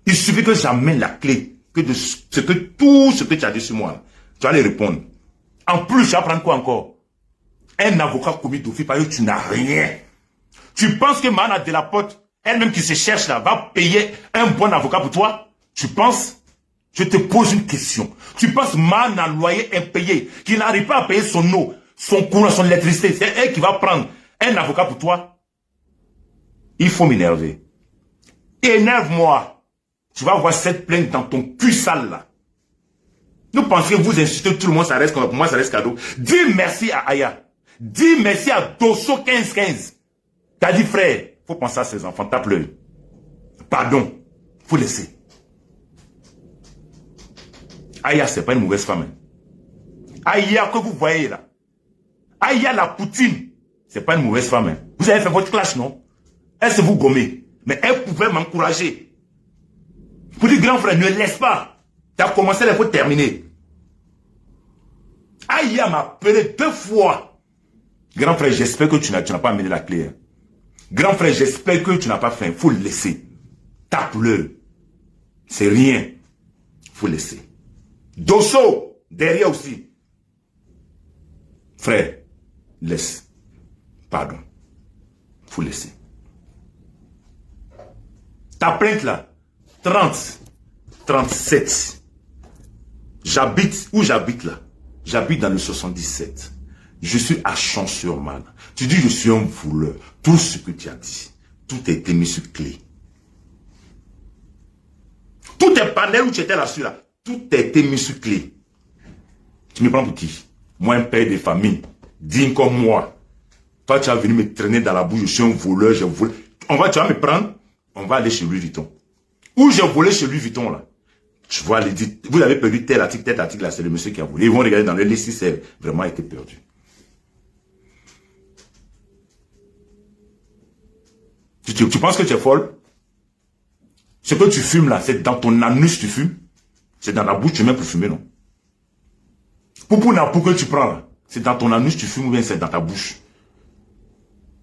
Il suffit que j'amène la clé. Tout ce que tu as dit sur moi, là, tu vas les répondre. En plus, tu vas prendre quoi encore? Un avocat commis d'office parce que tu n'as rien. Tu penses que Mana Delaporte, elle-même qui se cherche là, va payer un bon avocat pour toi? Tu penses? Je te pose une question. Tu penses Man a loyer impayé, qui n'arrive pas à payer son eau, son courant, son électricité, c'est elle qui va prendre un avocat pour toi? Il faut m'énerver. Énerve-moi. Tu vas voir cette plainte dans ton cul sale là. Nous pensons que vous insultez tout le monde, ça reste comme moi, ça reste cadeau. Dis merci à Aya. Dis merci à Dosso 1515. T'as dit frère, faut penser à ses enfants, tape l'œil. Pardon, faut laisser. Aya, c'est pas une mauvaise femme. Aya, que vous voyez là. Aya, la Poutine, c'est pas une mauvaise femme. Vous avez fait votre clash, non? Elle se vous gommer. Mais elle pouvait m'encourager. Pour dire, grand frère, ne laisse pas. Tu as commencé, il faut terminer. Aya m'a appelé 2 fois. Grand frère, j'espère que tu n'as pas amené la clé. Hein. Grand frère, j'espère que tu n'as pas faim. Il faut le laisser. Tape-le. C'est rien. Il faut laisser. Dosso, derrière aussi. Frère, laisse. Pardon. Il faut laisser. Ta plainte là, 37. J'habite, où j'habite là? J'habite dans le 77. Je suis à Champs-sur-Marne. Tu dis je suis un voleur. Tout ce que tu as dit, tout a été mis sur clé. Tout est panel où tu étais là-dessus là. Tout a été mis sur clé. Tu me prends pour qui? Moi, un père de famille, digne comme moi. Toi, tu vas venir me traîner dans la bouche, je suis un voleur, je vole. Tu vas me prendre, on va aller chez Louis Vuitton. Où j'ai volé chez Louis Vuitton, là. Tu vois, vous avez perdu tel article, là, c'est le monsieur qui a volé. Ils vont regarder dans le liste si c'est vraiment été perdu. Tu penses que tu es folle? Ce que tu fumes là, c'est dans ton anus tu fumes. C'est dans la bouche tu mets pour fumer, non? Pour que tu prends là, c'est dans ton anus tu fumes ou bien c'est dans ta bouche?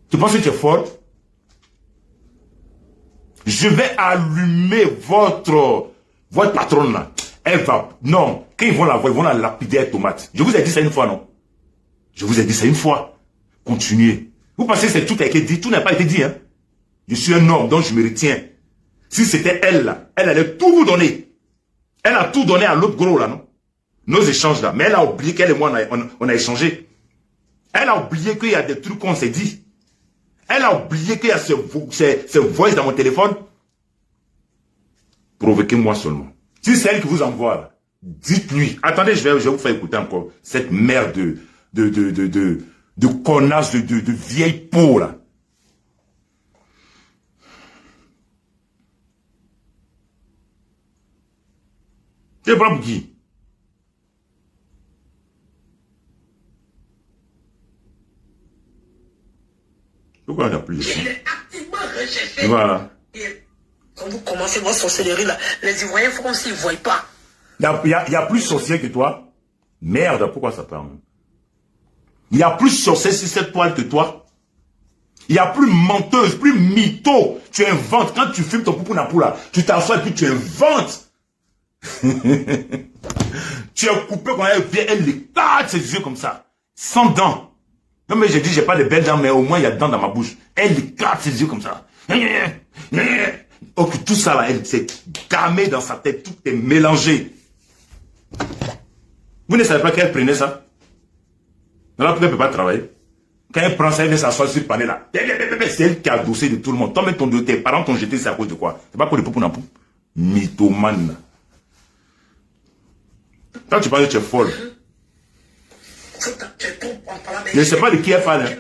Tu penses que tu es folle? Je vais allumer votre patronne là. Elle va, non, quand ils vont la voir, ils vont la lapider avec tomate. Je vous ai dit ça une fois, non? Je vous ai dit ça une fois. Continuez. Vous pensez que tout a été dit? Tout n'a pas été dit. Hein? Je suis un homme, donc je me retiens. Si c'était elle, là, elle allait tout vous donner. Elle a tout donné à l'autre gros, là, non? Nos échanges, là. Mais elle a oublié qu'elle et moi, on a échangé. Elle a oublié qu'il y a des trucs qu'on s'est dit. Elle a oublié qu'il y a ce voice dans mon téléphone. Provoquez-moi seulement. Si c'est elle qui vous envoie, là, dites-lui. Attendez, je vais vous faire écouter encore cette merde de connasse, de vieille peau, là. C'est pas pour qui? Pourquoi on n'a plus de ça? Il est activement recherché. Voilà. Et quand vous commencez votre sorcellerie là, les Ivoiriens font comme s'ils ne voient pas. Il y a plus sorcier que toi. Merde, pourquoi ça parle? Il y a plus sorcier sur cette toile que toi. Il y a plus menteuse, plus mytho. Tu inventes. Quand tu filmes ton poupou napou là, tu t'assois et puis tu inventes. Tu as coupé quand elle éclate ses yeux comme ça. Sans dents. Non mais j'ai dit, j'ai pas de belles dents, mais au moins il y a dents dans ma bouche. Elle éclate ses yeux comme ça. Ok, tout ça là, elle s'est gamée dans sa tête. Tout est mélangé. Vous ne savez pas qu'elle prenait ça? Alors pourquoi elle ne peut pas travailler? Quand elle prend ça, elle vient s'asseoir sur le panel là. C'est elle qui a adossé de tout le monde. Toi, mais tes parents t'ont jeté ça à cause de quoi? C'est pas pour les poupous napou. Mythomane. Quand tu parles, tu es folle. Je ne sais pas de qui elle parle. Hein.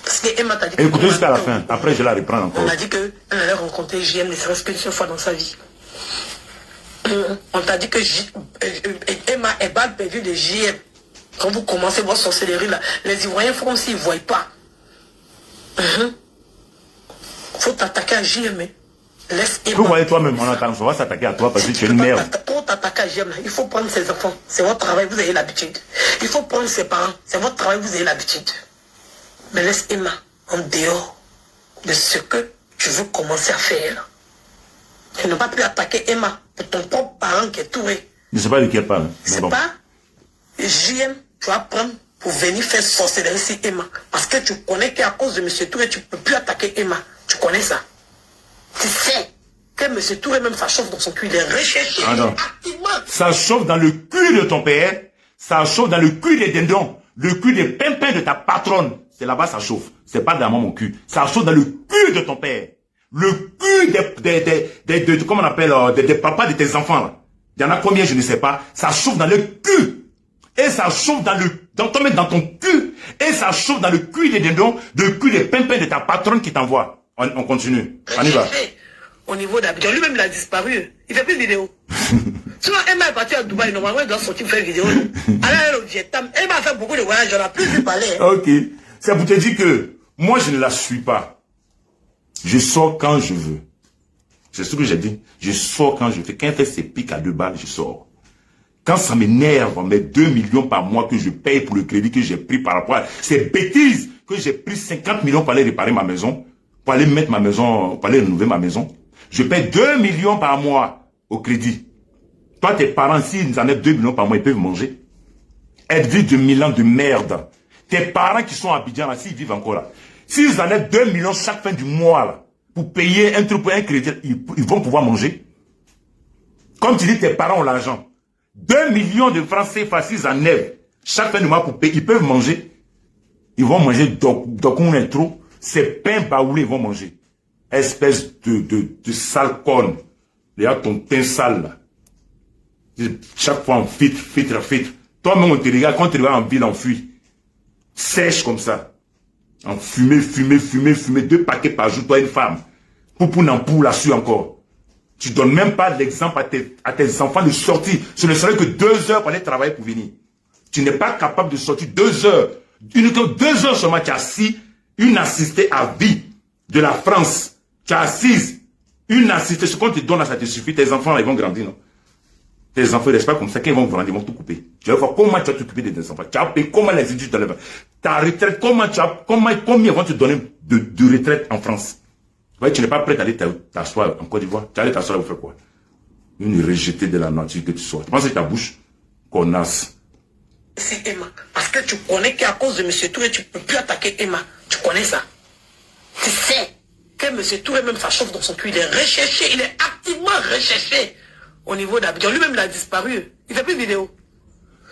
Parce que Emma t'a dit écoutez jusqu'à la fin. Après, je la reprends encore. On a dit qu'elle allait rencontrer JM ne serait-ce qu'une seule fois dans sa vie. On t'a dit que Emma est balle perdue de JM. Quand vous commencez votre sorcellerie là, les Ivoiriens font comme s'ils ne voient pas. Faut t'attaquer à JM. Laisse Emma. Vous voyez toi-même, on va s'attaquer à toi parce que tu es une merde. Pour t'attaquer à JM, il faut prendre ses enfants. C'est votre travail, vous avez l'habitude. Il faut prendre ses parents. C'est votre travail, vous avez l'habitude. Mais laisse Emma en dehors de ce que tu veux commencer à faire. Tu n'as pas pu attaquer Emma pour ton propre parent qui est touré. Je ne sais pas de qui elle parle. C'est bon. Pas JM, tu vas prendre pour venir faire sorcellerie sur Emma. Parce que tu connais qu'à cause de M. Touré, tu ne peux plus attaquer Emma. Tu connais ça. Tu sais que M. Touré, même ça chauffe dans son cul. Il est recherché. Activement. Ça chauffe dans le cul de ton père. Ça chauffe dans le cul des dindons. Le cul des pimpins de ta patronne. C'est là-bas ça chauffe. C'est pas dans mon cul. Ça chauffe dans le cul de ton père. Le cul comment on appelle, des papas de tes enfants. Là. Il y en a combien, je ne sais pas. Ça chauffe dans le cul. Et ça chauffe dans ton cul. Et ça chauffe dans le cul des dindons, le cul des pimpins de ta patronne qui t'envoie. On continue. On y va. Au niveau d'Abidjan, lui-même il a disparu. Il fait plus de vidéos. Sinon, Emma est partie à Dubaï. Normalement, il doit sortir faire une vidéo. Alors, au Vietnam, Emma a fait beaucoup de voyages. On n'a plus vu parler. Ok. C'est pour te dire que moi, je ne la suis pas. Je sors quand je veux. C'est ce que j'ai dit. Je sors quand je veux. Quand elle fait ses pics à 2 balles, je sors. Quand ça m'énerve, on met 2 millions par mois que je paye pour le crédit que j'ai pris par rapport à ces bêtises que j'ai pris 50 millions pour aller réparer ma maison, pour aller mettre ma maison, pour aller rénover ma maison. Je paye 2 millions par mois au crédit. Toi, tes parents, s'ils en ont 2 millions par mois, ils peuvent manger. Elle vit de Milan de merde. Tes parents qui sont à Abidjan, là, s'ils vivent encore là, s'ils en ont 2 millions chaque fin du mois, là, pour payer un truc pour un crédit, ils vont pouvoir manger. Comme tu dis, tes parents ont l'argent. 2 millions de francs CFA, s'ils en ont chaque fin du mois pour payer, ils peuvent manger. Ils vont manger donc on est trop. Ces pains baoulés, ils vont manger. Espèce de sale conne. Regarde ton pain sale, là. Chaque fois, on filtre. Toi-même, on te regarde, quand tu regardes en ville, on fuit. Sèche comme ça. En fumer, 2 paquets par jour, toi une femme. Poupou n'ampoule là-dessus encore. Tu donnes même pas l'exemple à tes enfants de sortir. Ce ne serait que 2 heures pour aller travailler pour venir. Tu n'es pas capable de sortir 2 heures. Uniquement 2 heures seulement, tu as assis une assistée à vie de la France. Tu as assise une assistée. Ce qu'on te donne, ça te suffit. Tes enfants, là, ils vont grandir, non? Tes enfants, ils ne restent pas comme ça. Quand ils vont grandir, ils vont tout couper. Tu vas voir comment tu vas t'occuper de tes enfants. Tu as payé comment les études de ta retraite, combien vont te donner de retraite en France? Ouais, tu n'es pas prêt à aller t'asseoir en Côte d'Ivoire. Tu vas aller t'asseoir, vous faire quoi? Une rejetée de la nature que tu sois. Tu penses que ta bouche, connasse. C'est Emma. Parce que tu connais qu'à cause de M. Touré, tu ne peux plus attaquer Emma. Tu connais ça. Tu sais que M. Touré, même ça chauffe dans son cul. Il est recherché. Il est activement recherché au niveau d'Abidjan. Lui-même, il a disparu. Il ne fait plus de vidéo.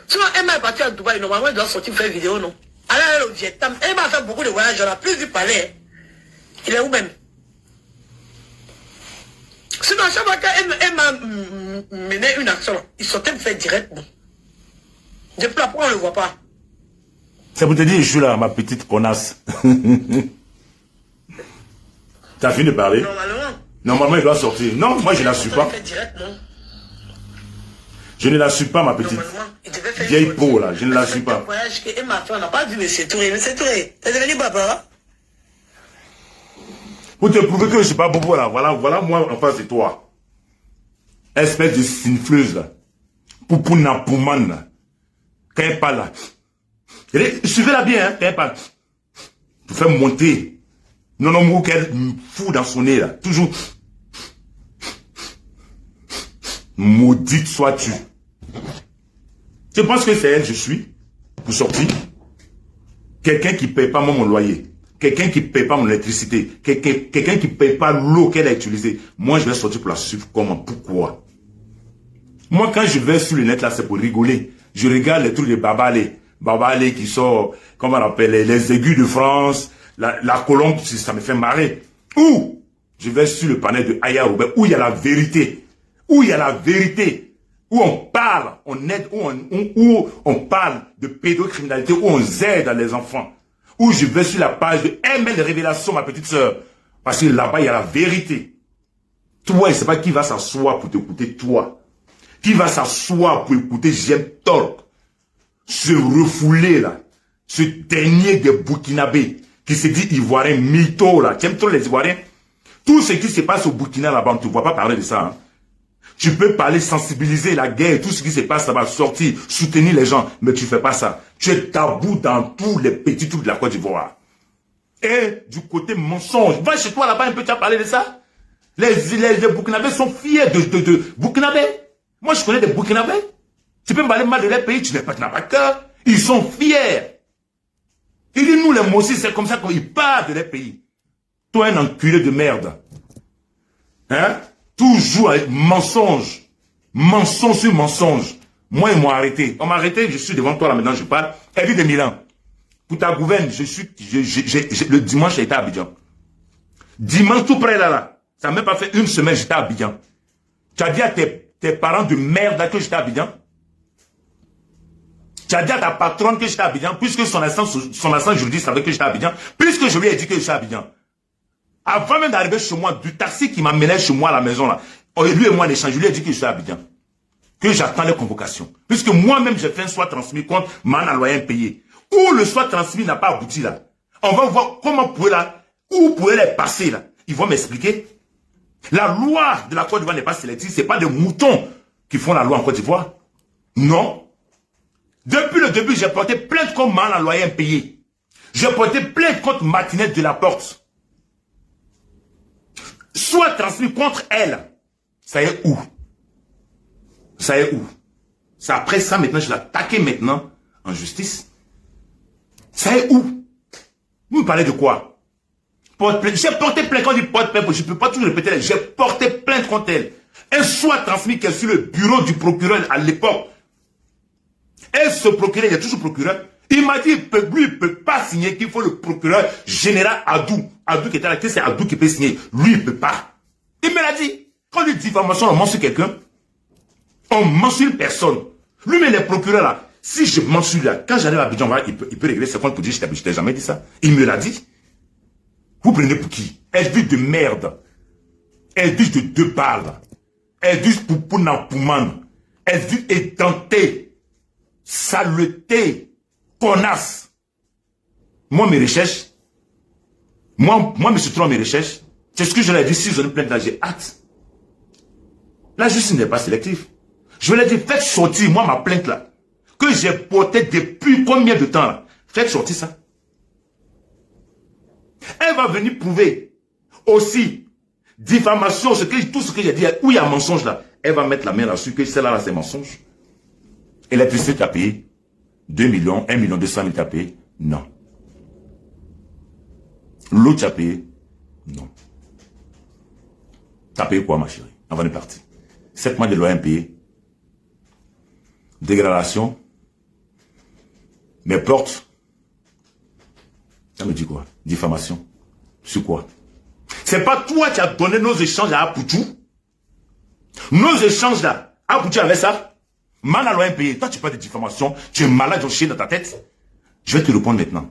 Sinon, Emma est partie à Dubaï. Normalement, il doit sortir faire vidéo, non? Alors, au Vietnam. Emma a fait beaucoup de voyages. On a plus du palais. Il est où même? Sinon, à chaque fois qu'Emma menait une action, il sortait me faire directement. Depuis là, pourquoi on ne le voit pas? C'est pour te dire, je suis là, ma petite connasse. T'as fini de parler? Normalement, il doit sortir. Non, moi, je ne la suis pas. Je ne la suis pas, ma petite vieille peau, là. Je ne la suis pas. On n'a pas vu M. Touré. M. Touré, t'es devenu papa? Pour te prouver que je ne suis pas bobo, là. Voilà moi en face de toi. Espèce de siffleuse, là. Poupouna Pouman, là. Quand elle parle, là. Suivez-la bien, hein, quand elle parle. Pour faire monter. Non, qu'elle fout dans son nez, là. Toujours. Maudite sois-tu. Je pense que c'est elle, je suis. Pour sortir. Quelqu'un qui ne paye pas mon loyer. Quelqu'un qui ne paye pas mon électricité. Quelqu'un qui ne paye pas l'eau qu'elle a utilisée. Moi, je vais sortir pour la suivre. Comment? Pourquoi? Moi, quand je vais sur le net, là, c'est pour rigoler. Je regarde les trucs de Babalé. Babalé qui sort, comment on appelle, les aigus de France, la colombe, ça me fait marrer. Ou, je vais sur le panel de Aya Robert, où il y a la vérité. Où il y a la vérité. Où on parle, on aide, où on parle de pédocriminalité, où on aide les enfants. Où je vais sur la page de ML Révélation, ma petite sœur. Parce que là-bas, il y a la vérité. Toi, je ne sais pas qui va s'asseoir pour t'écouter, toi. Qui va s'asseoir pour écouter J'aime Talk. Ce refoulé, là. Ce dernier des Burkinabés, qui se dit Ivoirien, mytho, là. Tu aimes trop les Ivoiriens? Tout ce qui se passe au Burkina, là-bas, on ne te voit pas parler de ça, hein. Tu peux parler, sensibiliser la guerre, tout ce qui se passe, ça va sortir, soutenir les gens, mais tu ne fais pas ça. Tu es tabou dans tous les petits trucs de la Côte d'Ivoire. Et du côté mensonge, va chez toi là-bas un peu, tu as parlé de ça. Les Burkinabés sont fiers de Burkinabés. Moi, je connais des Burkinabés. Tu peux me parler mal de leur pays, tu n'as pas cœur. Ils sont fiers. Ils disent, nous les Mossis, c'est comme ça qu'ils parlent de leur pays. Toi, un enculé de merde. Hein? Toujours avec mensonge. Mensonge sur mensonge. Moi, ils m'ont arrêté. On m'a arrêté, je suis devant toi là maintenant, je parle. Elle vit de Milan. Pour ta gouverne, le dimanche, j'étais à Abidjan. Dimanche, tout près là. Ça n'a même pas fait une semaine, j'étais à Abidjan. Tu as dit à tes parents de merde là que j'étais à Abidjan. Tu as dit à ta patronne que j'étais à Abidjan, puisque son assistant juridique savait que j'étais à Abidjan, puisque je lui ai dit que j'étais à Abidjan. Avant même d'arriver chez moi, du taxi qui m'amenait chez moi à la maison, là, lui et moi en échange, je lui ai dit que je suis à Abidjan. Que j'attends les convocations. Puisque moi-même, j'ai fait un soit transmis contre man loyer impayé. Où le soit transmis n'a pas abouti, là. On va voir comment vous pouvez, là, où vous pouvez les passer, là. Ils vont m'expliquer. La loi de la Côte d'Ivoire n'est pas sélective. Ce n'est pas des moutons qui font la loi en Côte d'Ivoire. Non. Depuis le début, j'ai porté plainte contre man loyer impayé. J'ai porté plainte contre Martinette de la Porte. Soit transmis contre elle. Ça y est où? Ça y est où? C'est après ça maintenant, je l'ai attaqué maintenant en justice. Ça y est où? Vous me parlez de quoi? J'ai porté plainte contre une porte plainte, je ne peux pas toujours répéter, j'ai porté plainte contre elle. Elle soit transmis qu'elle est sur le bureau du procureur à l'époque. Et ce procureur, il y a toujours procureur. Il m'a dit, lui, il ne peut pas signer, qu'il faut le procureur général Adou. Adou qui était là, c'est Adou qui peut signer. Lui, il ne peut pas. Il me l'a dit. Quand il dit diffamation, on ment sur quelqu'un. On ment sur une personne. Lui, mais les procureurs là, si je mens sur lui là, quand j'arrive à Abidjan, il peut régler ses comptes pour dire, je t'ai jamais dit ça. Il me l'a dit. Vous prenez pour qui? Elle dit de merde. Elle dit de 2 balles. Elle dit pour Pouman. Elle dit édenté. Saleté. Connasse. Moi, mes recherches, moi, M. Trump, mes recherches, c'est ce que je l'ai dit, si je ne plainte là, j'ai hâte. La justice n'est pas sélective. Je lui ai dit, faites sortir, moi, ma plainte là, que j'ai portée depuis combien de temps là. Faites sortir ça. Elle va venir prouver aussi diffamation, tout ce que j'ai dit, où il y a mensonge là. Elle va mettre la main là-dessus, que celle-là, c'est mensonge. Électricité, tu as payé. 2 millions, 1 million 200 000 t'as payé? Non. L'autre t'as payé? Non. T'as payé quoi, ma chérie, avant de partir? 7 mois de loyer impayé. Dégradation. Mes portes. Ça me dit quoi? Diffamation. Sur quoi? C'est pas toi qui as donné nos échanges à Apoutou? Nos échanges là, Apoutou avait ça? Man à loyer impayé. Toi, tu parles de diffamation. Tu es malade, au chien dans ta tête. Je vais te répondre maintenant.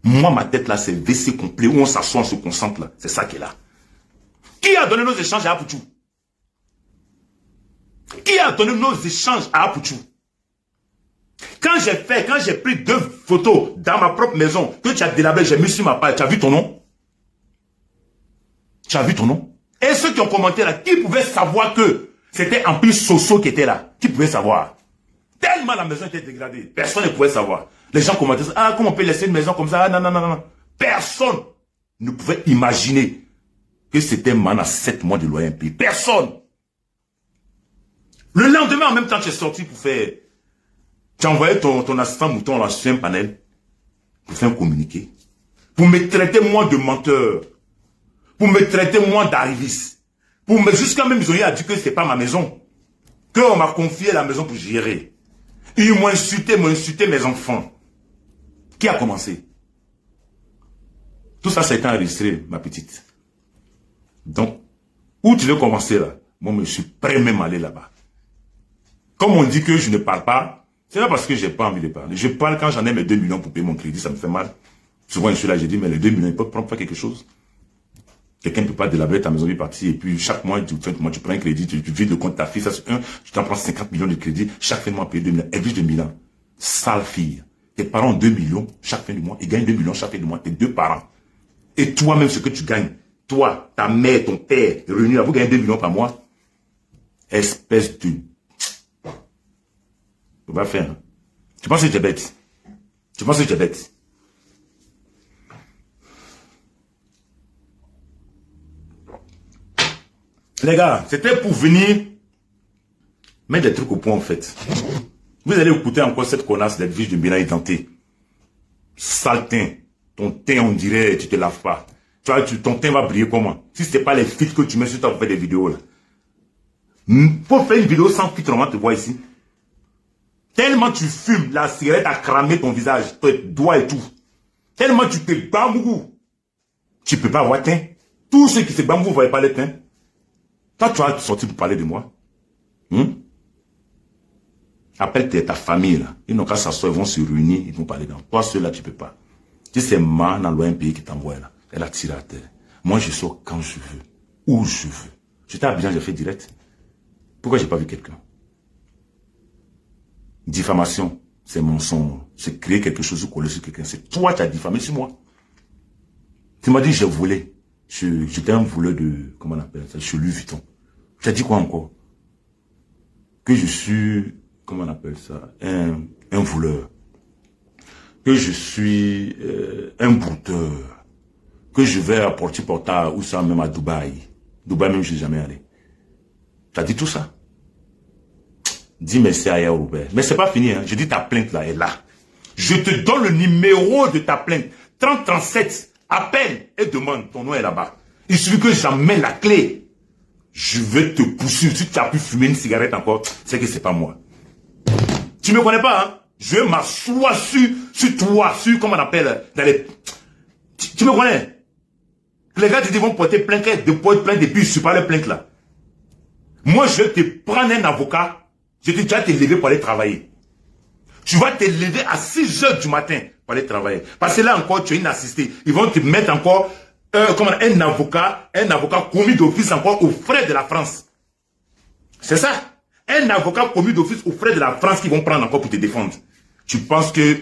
Moi, ma tête là, c'est WC complet où on s'assoit, on se concentre là. C'est ça qui est là. Qui a donné nos échanges à Apoutou? Qui a donné nos échanges à Apoutou? Quand j'ai pris 2 photos dans ma propre maison, que tu as délabé, j'ai mis sur ma page, tu as vu ton nom? Tu as vu ton nom? Et ceux qui ont commenté là, qui pouvaient savoir que c'était en plus Soso qui était là? Qui pouvait savoir? Tellement la maison était dégradée, personne ne pouvait savoir. Les gens commentaient, ah, comment on peut laisser une maison comme ça? Ah, non, non, non, non. Personne ne pouvait imaginer que c'était man à 7 mois de loyer impayé. Personne. Le lendemain, en même temps, tu es sorti pour faire... Tu as envoyé ton assistant mouton là sur un panel pour faire un communiqué. Pour me traiter moi de menteur. Pour me traiter moi d'arriviste. Jusqu'à même, ils ont eu à dire que c'est pas ma maison. Qu'on m'a confié la maison pour gérer. Ils m'ont insulté mes enfants. Qui a commencé? Tout ça, ça a été enregistré, ma petite. Donc, où tu veux commencer là? Moi, je suis prêt même à aller là-bas. Comme on dit que je ne parle pas, c'est pas parce que j'ai pas envie de parler. Je parle quand j'en ai mes 2 millions pour payer mon crédit, ça me fait mal. Souvent, je suis là, j'ai dit, mais les 2 millions, ils peuvent prendre quelque chose. Quelqu'un ne peut pas délabrer ta maison, il est parti, et puis chaque mois, tu prends un crédit, tu vides le compte de ta fille, ça c'est un, tu t'en prends 50 millions de crédit, chaque fin de mois, payer 2 millions, elle vit 2 millions. Sale fille. Tes parents ont 2 millions chaque fin du mois, ils gagnent 2 millions chaque fin du mois, tes 2 parents. Et toi-même, ce que tu gagnes, toi, ta mère, ton père, revenu, vous gagnez 2 millions par mois. Espèce de... On va faire. Hein? Tu penses que tu es bête? Tu penses que tu es bête? Les gars, c'était pour venir mettre des trucs au point en fait. Vous allez écouter encore cette connasse d'Edwige de Mbina Idanté. Sale teint. Ton teint, on dirait, tu te laves pas. Tu vois, ton teint va briller comment? Si ce n'est pas les filtres que tu mets sur toi pour faire des vidéos là. Pour faire une vidéo sans filtre, on va te voir ici. Tellement tu fumes, la cigarette a cramé ton visage, tes doigts et tout. Tellement tu te bambou. Tu peux pas avoir teint. Tous ceux qui se bambou ne voyaient pas les teint. Toi, tu vas sortir pour parler de moi. Appelle ta famille là. Ils n'ont qu'à s'asseoir, ils vont se réunir, ils vont parler dans. Toi, ceux-là, tu peux pas. Tu sais, c'est man dans un pays qui t'envoie là. Elle a tiré à terre. Moi, je sors quand je veux. Où je veux. J'étais à Abidjan, j'ai fait direct. Pourquoi j'ai pas vu quelqu'un? Diffamation, c'est mensonge. C'est créer quelque chose ou coller sur quelqu'un. C'est toi qui as diffamé sur moi. Tu m'as dit j'ai volé. J'étais un voleur de... Comment on appelle ça? Chez Louis Vuitton. Tu as dit quoi encore? Que je suis... Comment on appelle ça? Un voleur. Que je suis un brouteur. Que je vais à Porti-Porta ou ça même à Dubaï. Dubaï même je suis jamais allé. Tu as dit tout ça? Dis merci à Yaya Robert. Mais c'est pas fini, hein. Je dis ta plainte là est là. Je te donne le numéro de ta plainte. 3037. Appelle et demande. Ton nom est là-bas. Il suffit que j'emmène la clé. Je vais te pousser. Si tu as pu fumer une cigarette encore, c'est que c'est pas moi. Tu me connais pas, hein? Je vais m'asseoir sur toi, sur comment on appelle, dans les... Tu me connais? Les gars, ils vont porter plainte, et puis je suis pas les plaintes là. Moi, je vais te prendre un avocat. Je te dis, tu vas te lever pour aller travailler. Tu vas te lever à 6 h du matin pour aller travailler. Parce que là encore, tu es une assistée. Ils vont te mettre encore un avocat commis d'office encore aux frais de la France. C'est ça. Un avocat commis d'office aux frais de la France qui vont prendre encore pour te défendre. Tu penses que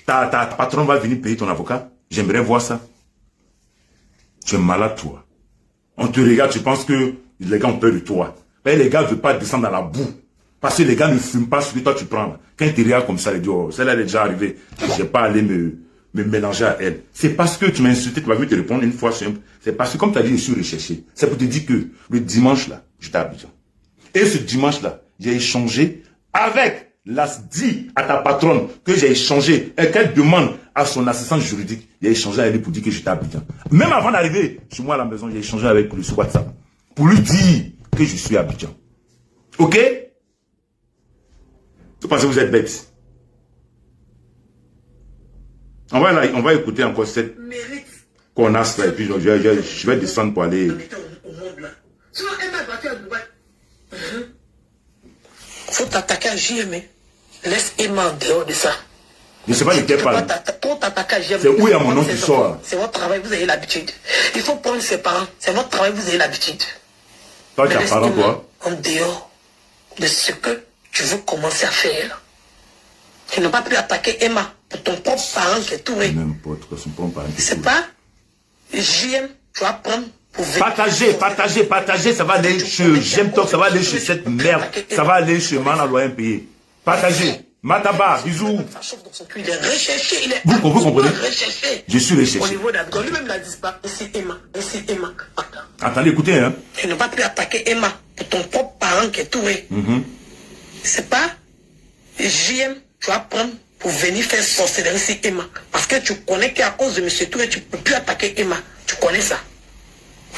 ta patronne va venir payer ton avocat? J'aimerais voir ça. Tu es malade, toi. On te regarde, tu penses que les gars ont peur de toi. Mais les gars ne veulent pas descendre dans la boue. Parce que les gars ne fument pas ce que toi tu prends. Quand ils te regardent comme ça, ils disent, oh, celle-là elle est déjà arrivée. Je ne vais pas aller me mélanger à elle. C'est parce que tu m'as insulté, tu vas venir te répondre une fois simple. C'est parce que comme tu as dit, je suis recherché. C'est pour te dire que le dimanche là, j'étais à Abidjan. Et ce dimanche là, j'ai échangé avec dit à ta patronne que j'ai échangé et qu'elle demande à son assistant juridique, j'ai échangé avec lui pour dire que j'étais à Abidjan. Même avant d'arriver chez moi à la maison, j'ai échangé avec lui sur WhatsApp pour lui dire que je suis à Abidjan. Ok? Vous pensez que vous êtes bête? On va écouter encore cette connasse là et puis je vais descendre pour aller. Faut t'attaquer à JM. Laisse Emma en dehors de ça. Je ne sais pas de quel parle. C'est où il y a mon nom qui sort. C'est votre travail, vous avez l'habitude. Il faut prendre ses parents. C'est votre travail, vous avez l'habitude. Toi, tu as parlé quoi? En dehors de ce que tu veux commencer à faire. Tu n'as pas pu attaquer Emma pour ton propre parent qui est touré. N'importe quoi, son propre parent qui est c'est pas JM, tu vas prendre pour venir. Partagez, ça va aller chez J'aime Talk, ça va aller chez cette merde, ça va aller chez Mana Loyen Payé. Partagez. Mataba, bisous. Il est recherché, il est vous comprenez? Recherché. Je suis recherché. Au niveau d'Abidjan, lui-même l'a disparu. Ici Emma. Attendez, écoutez, hein. Tu n'as pas pu attaquer Emma pour ton propre parent qui est touré. C'est pas JM, tu vas prendre pour venir faire sorcellerie ici Emma. Parce que tu connais qu'à cause de M. Touré, tu ne peux plus attaquer Emma. Tu connais ça.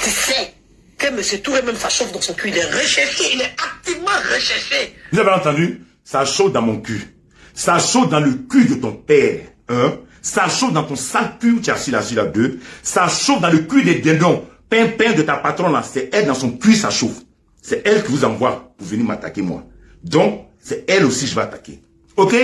Tu sais que M. Touré même ça chauffe dans son cul. Il est recherché, il est activement recherché. Vous avez entendu? Ça chauffe dans mon cul. Ça chauffe dans le cul de ton père. Hein? Ça chauffe dans ton sale cul où tu as assis là 2. Ça chauffe dans le cul des dindons. Pain de ta patronne là. C'est elle dans son cul, ça chauffe. C'est elle qui vous envoie pour venir m'attaquer moi. Donc, c'est elle aussi que je vais attaquer. Ok?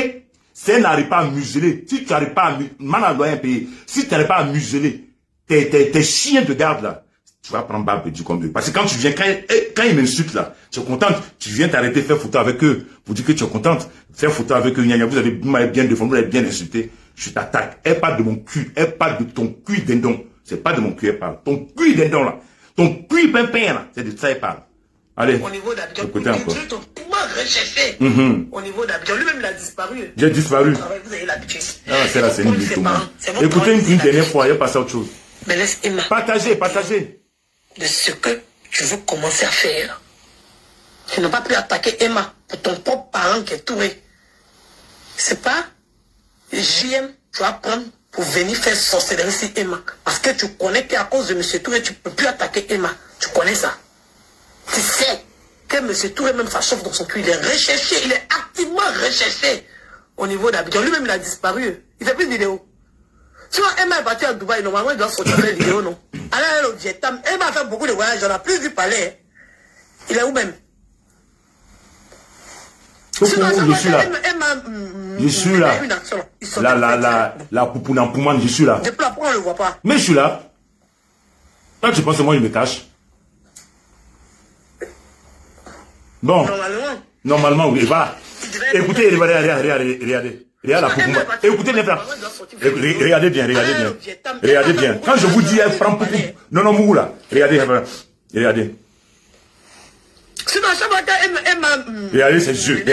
Si elle n'arrive pas à museler, si tu n'arrives pas à museler, si tu n'arrives pas à museler tes chiens de garde là, tu vas prendre barbe du comme eux. Parce que quand tu viens, quand ils m'insultent là, tu es contente, tu viens t'arrêter faire photo avec eux, pour dire que tu es contente, faire photo avec eux, vous m'avez bien défendu, vous m'avez bien insulté, je t'attaque. Elle parle de mon cul, elle parle de ton cul dindon. C'est pas de mon cul, elle parle. Ton cul dindon là, ton cul pimpin là, c'est de ça elle parle. Allez, au niveau d'Abidjan, écoutez encore. Recherché. Au niveau d'Abidjan, lui-même il a disparu. J'ai disparu. Vous avez l'habitude. Ah, c'est là, c'est une vie tout le monde. Écoutez une dernière fois, il va passer à autre chose. Mais laisse Emma. Partagez. De ce que tu veux commencer à faire. Tu n'as pas pu attaquer Emma pour ton propre parent qui est touré. C'est pas JM, tu vas prendre pour venir faire sorcellerie ici Emma. Parce que tu connais qu'à cause de M. Touré, tu ne peux plus attaquer Emma. Tu connais ça. Tu sais que M. Touré même ça chauffe dans son cul. Il est recherché, il est activement recherché. Au niveau d'Abidjan, lui-même il a disparu. Il fait plus de vidéos. Si Emma est partie à Dubaï, normalement il doit sortir des vidéos, non? Alors au Vietnam, Emma a fait beaucoup de voyages, on a plus du palais. Il est où même? Je suis là. La poupouna poumane, je suis là. Depuis là, pourquoi on ne le voit pas? Mais je suis là. Quand tu penses que moi, je me cache. Bon. Normalement, oui. Voilà. Écoutez, regardez. Regardez la poupouna. Écoutez les frères. Regardez bien. Regardez bien. Quand je vous dis, elle prend poupou. Non, mou là. Regardez. Regardez ses yeux.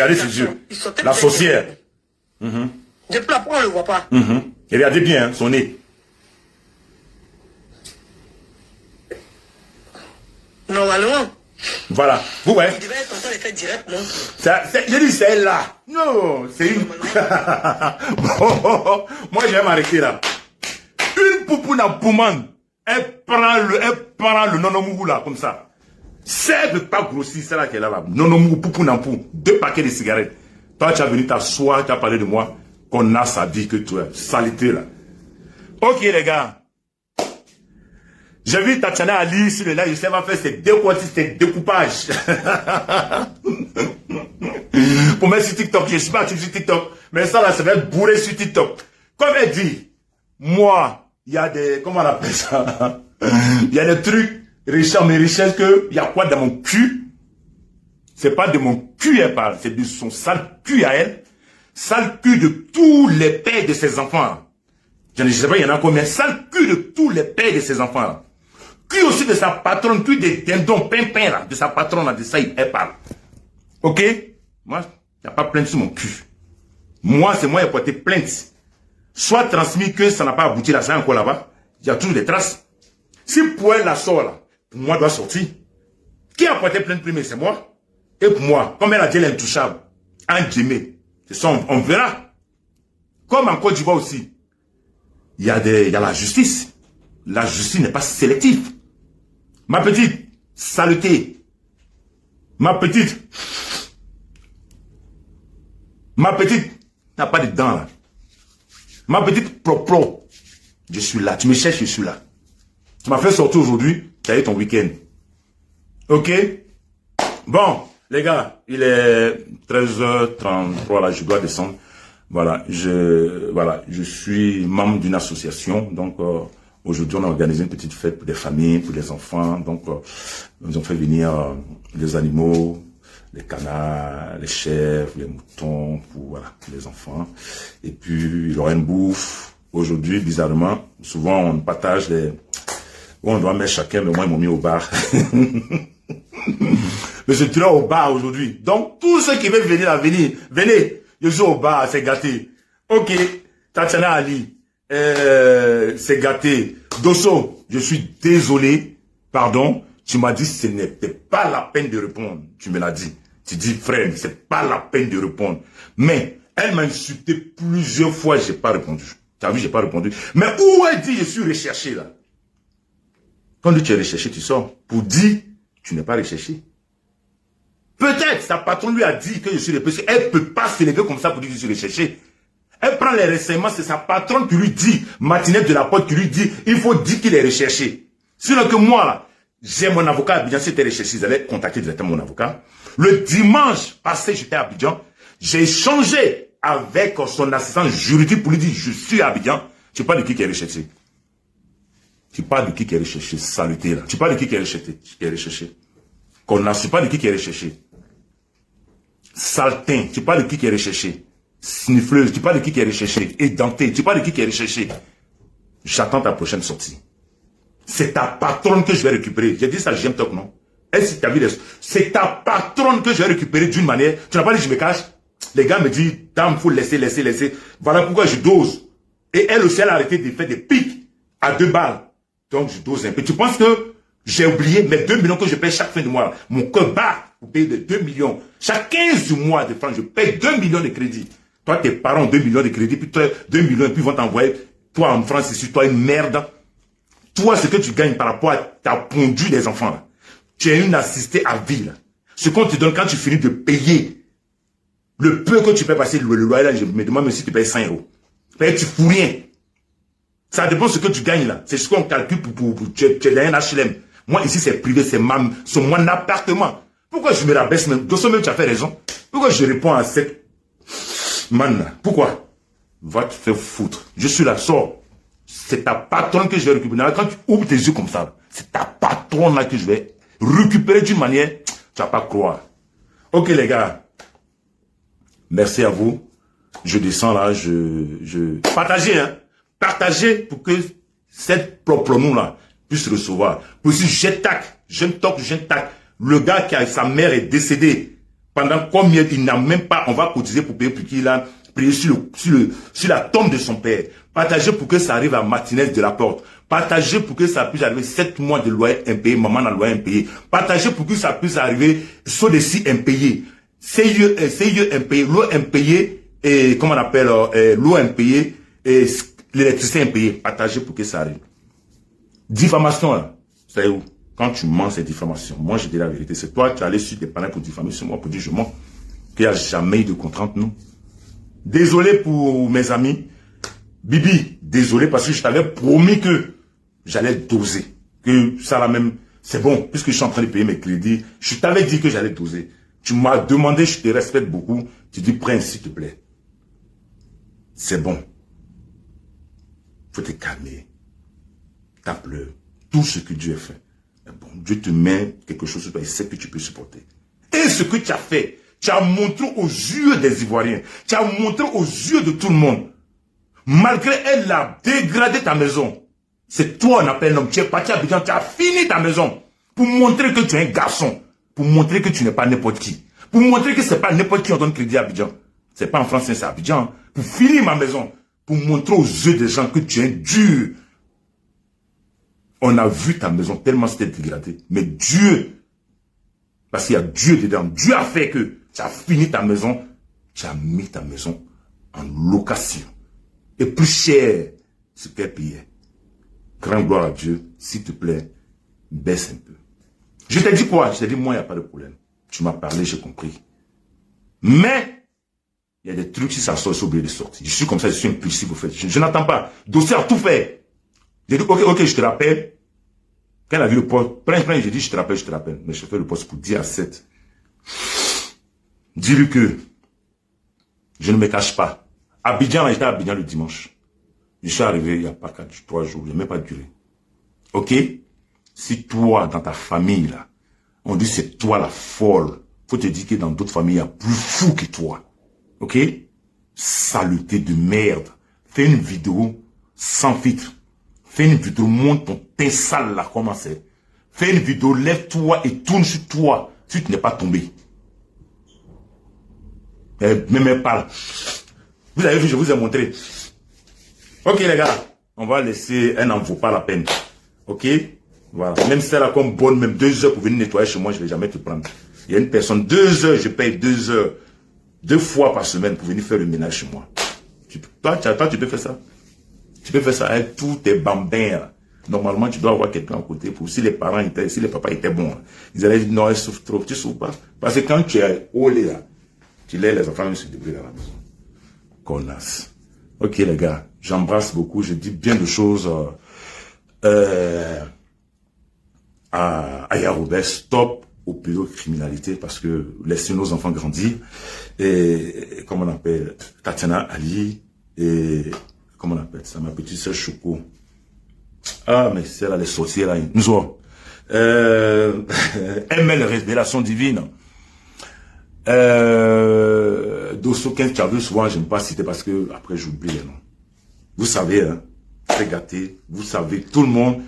La sorcière. Depuis là, pourquoi on ne le voit pas? Regardez bien son nez. Normalement. Voilà. Vous voyez. Il devait être en train de faire direct, non? J'ai dit c'est elle là. Non, c'est une. Moi, je vais m'arrêter là. Une poupouna poumane. Elle prend le nonomougou là, comme ça. C'est de pas grossir, c'est là qu'elle est là. Nonomougou, poupouna pou. 2 paquets de cigarettes. Toi, tu as venu t'asseoir, tu as parlé de moi. Qu'on a sa vie que tu es. Salité là. Ok, les gars. J'ai vu Tatiana Ali sur le live, elle va faire ses découpages. Pour mettre sur TikTok, je ne suis pas actif sur TikTok, mais ça là, ça va être bourré sur TikTok. Comme elle dit, moi, il y a des, comment on appelle ça? Il y a des trucs, richesses que, il y a quoi dans mon cul? C'est pas de mon cul elle parle, c'est de son sale cul à elle. Sale cul de tous les pères de ses enfants. Je ne sais pas, il y en a combien. Sale cul de tous les pères de ses enfants. Cul aussi de sa patronne, cul des dindons pimpins là, de sa patronne là, de ça, elle parle. Ok? Moi, il n'y a pas plainte sur mon cul. Moi, c'est moi qui ai porté plainte. Soit transmis que ça n'a pas abouti là, ça encore là-bas. Il y a toujours des traces. Si pour elle la sort là, pour moi, doit sortir. Qui a porté plainte premier, c'est moi. Et pour moi, comme elle a dit, elle est intouchable. En Djemé. C'est ça, on verra. Comme en Côte d'Ivoire aussi. Il y a la justice. La justice n'est pas sélective. Ma petite saleté. Ma petite n'a pas de dents là. Ma petite propre. Je suis là. Tu me cherches, je suis là. Tu m'as fait sortir aujourd'hui. Tu as eu ton week-end. Ok? Bon, les gars, il est 13h33 là, je dois descendre. Voilà, je suis membre d'une association. Donc, aujourd'hui, on a organisé une petite fête pour les familles, pour les enfants. Donc, nous ont fait venir les animaux, les canards, les chèvres, les moutons, pour les enfants. Et puis, il y aura une bouffe. Aujourd'hui, bizarrement, souvent, on partage on doit mettre chacun, mais moi, ils m'ont mis au bar. Mais je suis au bar aujourd'hui. Donc, tous ceux qui veulent venir, venez. Je suis au bar, c'est gâté. Ok, Tatiana Ali, c'est gâté. Dosso, je suis désolé, pardon. Tu m'as dit ce n'était pas la peine de répondre. Tu me l'as dit. Tu dis, frère, c'est pas la peine de répondre. Mais, elle m'a insulté plusieurs fois, j'ai pas répondu. Tu as vu, j'ai pas répondu. Mais où elle dit, je suis recherché, là? Quand tu es recherché, tu sors. Pour dire, tu n'es pas recherché. Peut-être, sa patronne lui a dit que je suis recherché. Elle ne peut pas se lever comme ça pour dire que je suis recherché. Elle prend les renseignements, c'est sa patronne qui lui dit, Matinette de la Porte qui lui dit, il faut dire qu'il est recherché. Sinon que moi, là, j'ai mon avocat à Abidjan, si j'étais recherché, j'allais contacter directement mon avocat. Le dimanche passé, j'étais à Abidjan. J'ai échangé avec son assistant juridique pour lui dire, je suis à Abidjan. Tu parles de qui est recherché? Tu parles de qui est recherché? Saluté, là. Tu parles de qui est recherché? Qu'on a, tu parles de qui est recherché? Saltin, tu parles de qui est recherché? Sniffleuse, tu parles de qui est recherché? Édenté, tu parles de qui est recherché? J'attends ta prochaine sortie. C'est ta patronne que je vais récupérer. J'ai dit ça, j'aime toi, non? Est-ce que tu as vu c'est ta patronne que je vais récupérer d'une manière. Tu n'as pas dit je me cache? Les gars me disent, dame, faut laisser. Voilà pourquoi je dose. Et elle aussi, elle a arrêté de faire des pics à 2 balles. Donc, je dose un peu. Tu penses que j'ai oublié mes 2 millions que je paye chaque fin de mois? Mon cœur bat pour payer de 2 millions. Chaque 15 du mois de francs, je paye 2 millions de crédits. Toi, tes parents ont 2 millions de crédits, puis toi, 2 millions, et puis ils vont t'envoyer, toi en France, ici, toi, une merde. Toi, ce que tu gagnes par rapport à ta pondu des enfants, là. Tu es une assistée à vie, là. Ce qu'on te donne quand tu finis de payer, le peu que tu peux passer le loyer, là, je me demande même si tu payes 100 €. Tu fous rien. Ça dépend de ce que tu gagnes, là. C'est ce qu'on calcule pour tu es dans un HLM. Moi, ici, c'est privé, c'est mon appartement. Pourquoi je me rabaisse même? De ce même, tu as fait raison. Pourquoi je réponds à cette man? Pourquoi? Va te faire foutre. Je suis là, sors. C'est ta patronne que je vais récupérer. Quand tu ouvres tes yeux comme ça, c'est ta patronne là que je vais récupérer d'une manière, tu vas pas croire. Ok les gars, merci à vous. Je descends là, partagez, hein. Partagez pour que cette propre nom là puisse recevoir. Pour si je tac. Le gars qui a sa mère est décédée. Pendant combien il n'a même pas, on va cotiser pour payer pour qu'il a prié sur la tombe de son père. Partagez pour que ça arrive à Martinez de la Porte. Partagez pour que ça puisse arriver 7 mois de loyer impayé, maman a loyer impayé. Partagez pour que ça puisse arriver Sodeci impayé, CIE impayé, l'eau impayé, et comment on appelle, l'eau impayé, et l'électricité impayé. Partagez pour que ça arrive. Diffamation, là. C'est où? Quand tu mens, c'est diffamation. Moi, je dis la vérité. C'est toi, tu es allé sur des panneaux pour diffamer sur moi, pour dire je mens. Qu'il n'y a jamais eu de contrat entre nous. Désolé pour mes amis. Bibi, désolé parce que je t'avais promis que j'allais doser. Que ça là même, c'est bon, puisque je suis en train de payer mes crédits. Je t'avais dit que j'allais doser. Tu m'as demandé, je te respecte beaucoup. Tu dis, prends s'il te plaît. C'est bon. Faut te calmer. T'as pleuré. Tout ce que Dieu a fait. Bon, Dieu te met quelque chose sur toi, il sait que tu peux supporter. Et ce que tu as fait, tu as montré aux yeux des Ivoiriens, tu as montré aux yeux de tout le monde. Malgré elle a dégradé ta maison. C'est toi, on appelle un homme. Tu es parti à Abidjan, tu as fini ta maison. Pour montrer que tu es un garçon. Pour montrer que tu n'es pas n'importe qui. Pour montrer que c'est pas n'importe qui on donne crédit à Abidjan. C'est pas en français, c'est Abidjan. Pour finir ma maison. Pour montrer aux yeux des gens que tu es dur. On a vu ta maison tellement c'était dégradé. Mais Dieu, parce qu'il y a Dieu dedans, Dieu a fait que tu as fini ta maison, tu as mis ta maison en location. Et plus cher ce qu'elle payait. Grande gloire à Dieu, s'il te plaît, baisse un peu. Je t'ai dit quoi? Je t'ai dit, moi, il n'y a pas de problème. Tu m'as parlé, j'ai compris. Mais, il y a des trucs, si ça sort, j'ai oublié de sortir. Je suis comme ça, je suis impulsif, au fait. Je n'attends pas. Dossier a tout fait. J'ai dit, ok, je te rappelle. Quand elle a vu le poste, j'ai dit, je te rappelle. Mais je fais le poste pour 10 à 7. Dis-lui que je ne me cache pas. Abidjan, j'étais à Abidjan le dimanche. Je suis arrivé il n'y a pas 3 jours, je n'ai même pas duré. Ok? Si toi, dans ta famille, là, on dit c'est toi la folle, faut te dire que dans d'autres familles, il y a plus fou que toi. Ok? Saleté de merde. Fais une vidéo sans filtre. Fais une vidéo, montre ton teint sale là, comment c'est. Fais une vidéo, lève-toi et tourne sur toi. Si tu n'es pas tombé. Même parle. Vous avez vu, je vous ai montré. Ok les gars, on va laisser, elle n'en vaut pas la peine. Ok? Voilà. Même si elle a comme bonne, même 2 heures pour venir nettoyer chez moi, je ne vais jamais te prendre. Il y a une personne, 2 heures, je paye 2 heures, 2 fois par semaine pour venir faire le ménage chez moi. Toi, tu peux faire ça. Tu peux faire ça avec tous tes bambins. Là. Normalement, tu dois avoir quelqu'un à côté pour si les parents étaient, si les papas étaient bons. Ils allaient dire non, ils souffrent trop, tu souffres pas. Parce que quand tu es au lait là, tu laisses les enfants se débrouiller à la maison. Connasse. Ok les gars, j'embrasse beaucoup, je dis bien de choses à Yaroubès, stop aux pédocriminalité parce que laissez nos enfants grandir. Et comment on appelle Tatiana Ali et comment on appelle ça, ma petite sœur Choco. Ah mais c'est là les sorciers là, nous sommes. ML Révélation Divine. Dosso 15 Chaveux, souvent j'aime pas citer parce que après j'oublie les noms. Vous savez, hein, très gâté, vous savez, tout le monde,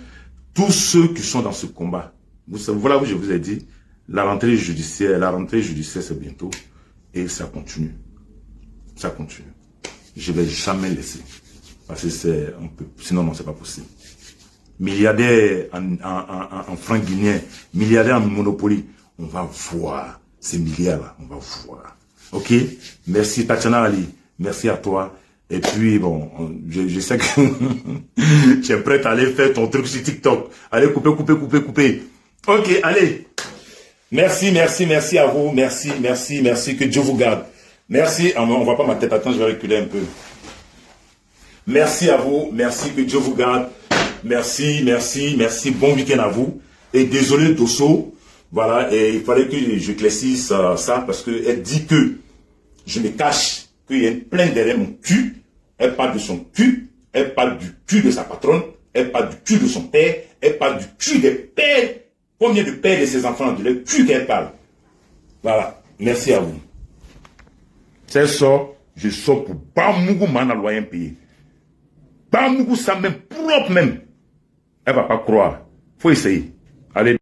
tous ceux qui sont dans ce combat. Vous savez, voilà où je vous ai dit, la rentrée judiciaire c'est bientôt et ça continue. Ça continue. Je vais jamais laisser. Parce que c'est un peu, sinon non, c'est pas possible. Milliardaires en francs guinéens, milliardaires en Monopoly, on va voir ces milliards-là, on va voir. Ok? Merci Tatiana Ali, merci à toi. Et puis bon, je sais que tu es prête à aller faire ton truc sur TikTok. Allez, couper. Ok, allez. Merci à vous. Merci, que Dieu vous garde. Merci, on voit pas ma tête, attends, je vais reculer un peu. Merci à vous, merci, que Dieu vous garde. Merci, bon week-end à vous. Et désolé Dosso, voilà, et il fallait que j'éclaircisse ça parce qu'elle dit que je me cache, qu'il y a une plainte derrière mon cul. Elle parle de son cul, elle parle du cul de sa patronne, elle parle du cul de son père, elle parle du cul des pères. Combien de pères de ses enfants, de leur cul qu'elle parle. Voilà, merci à vous. C'est ça, je sors pour Bamougou Manaloyen pays. Bamougou ça même propre même. Elle va pas croire. Faut essayer. Allez.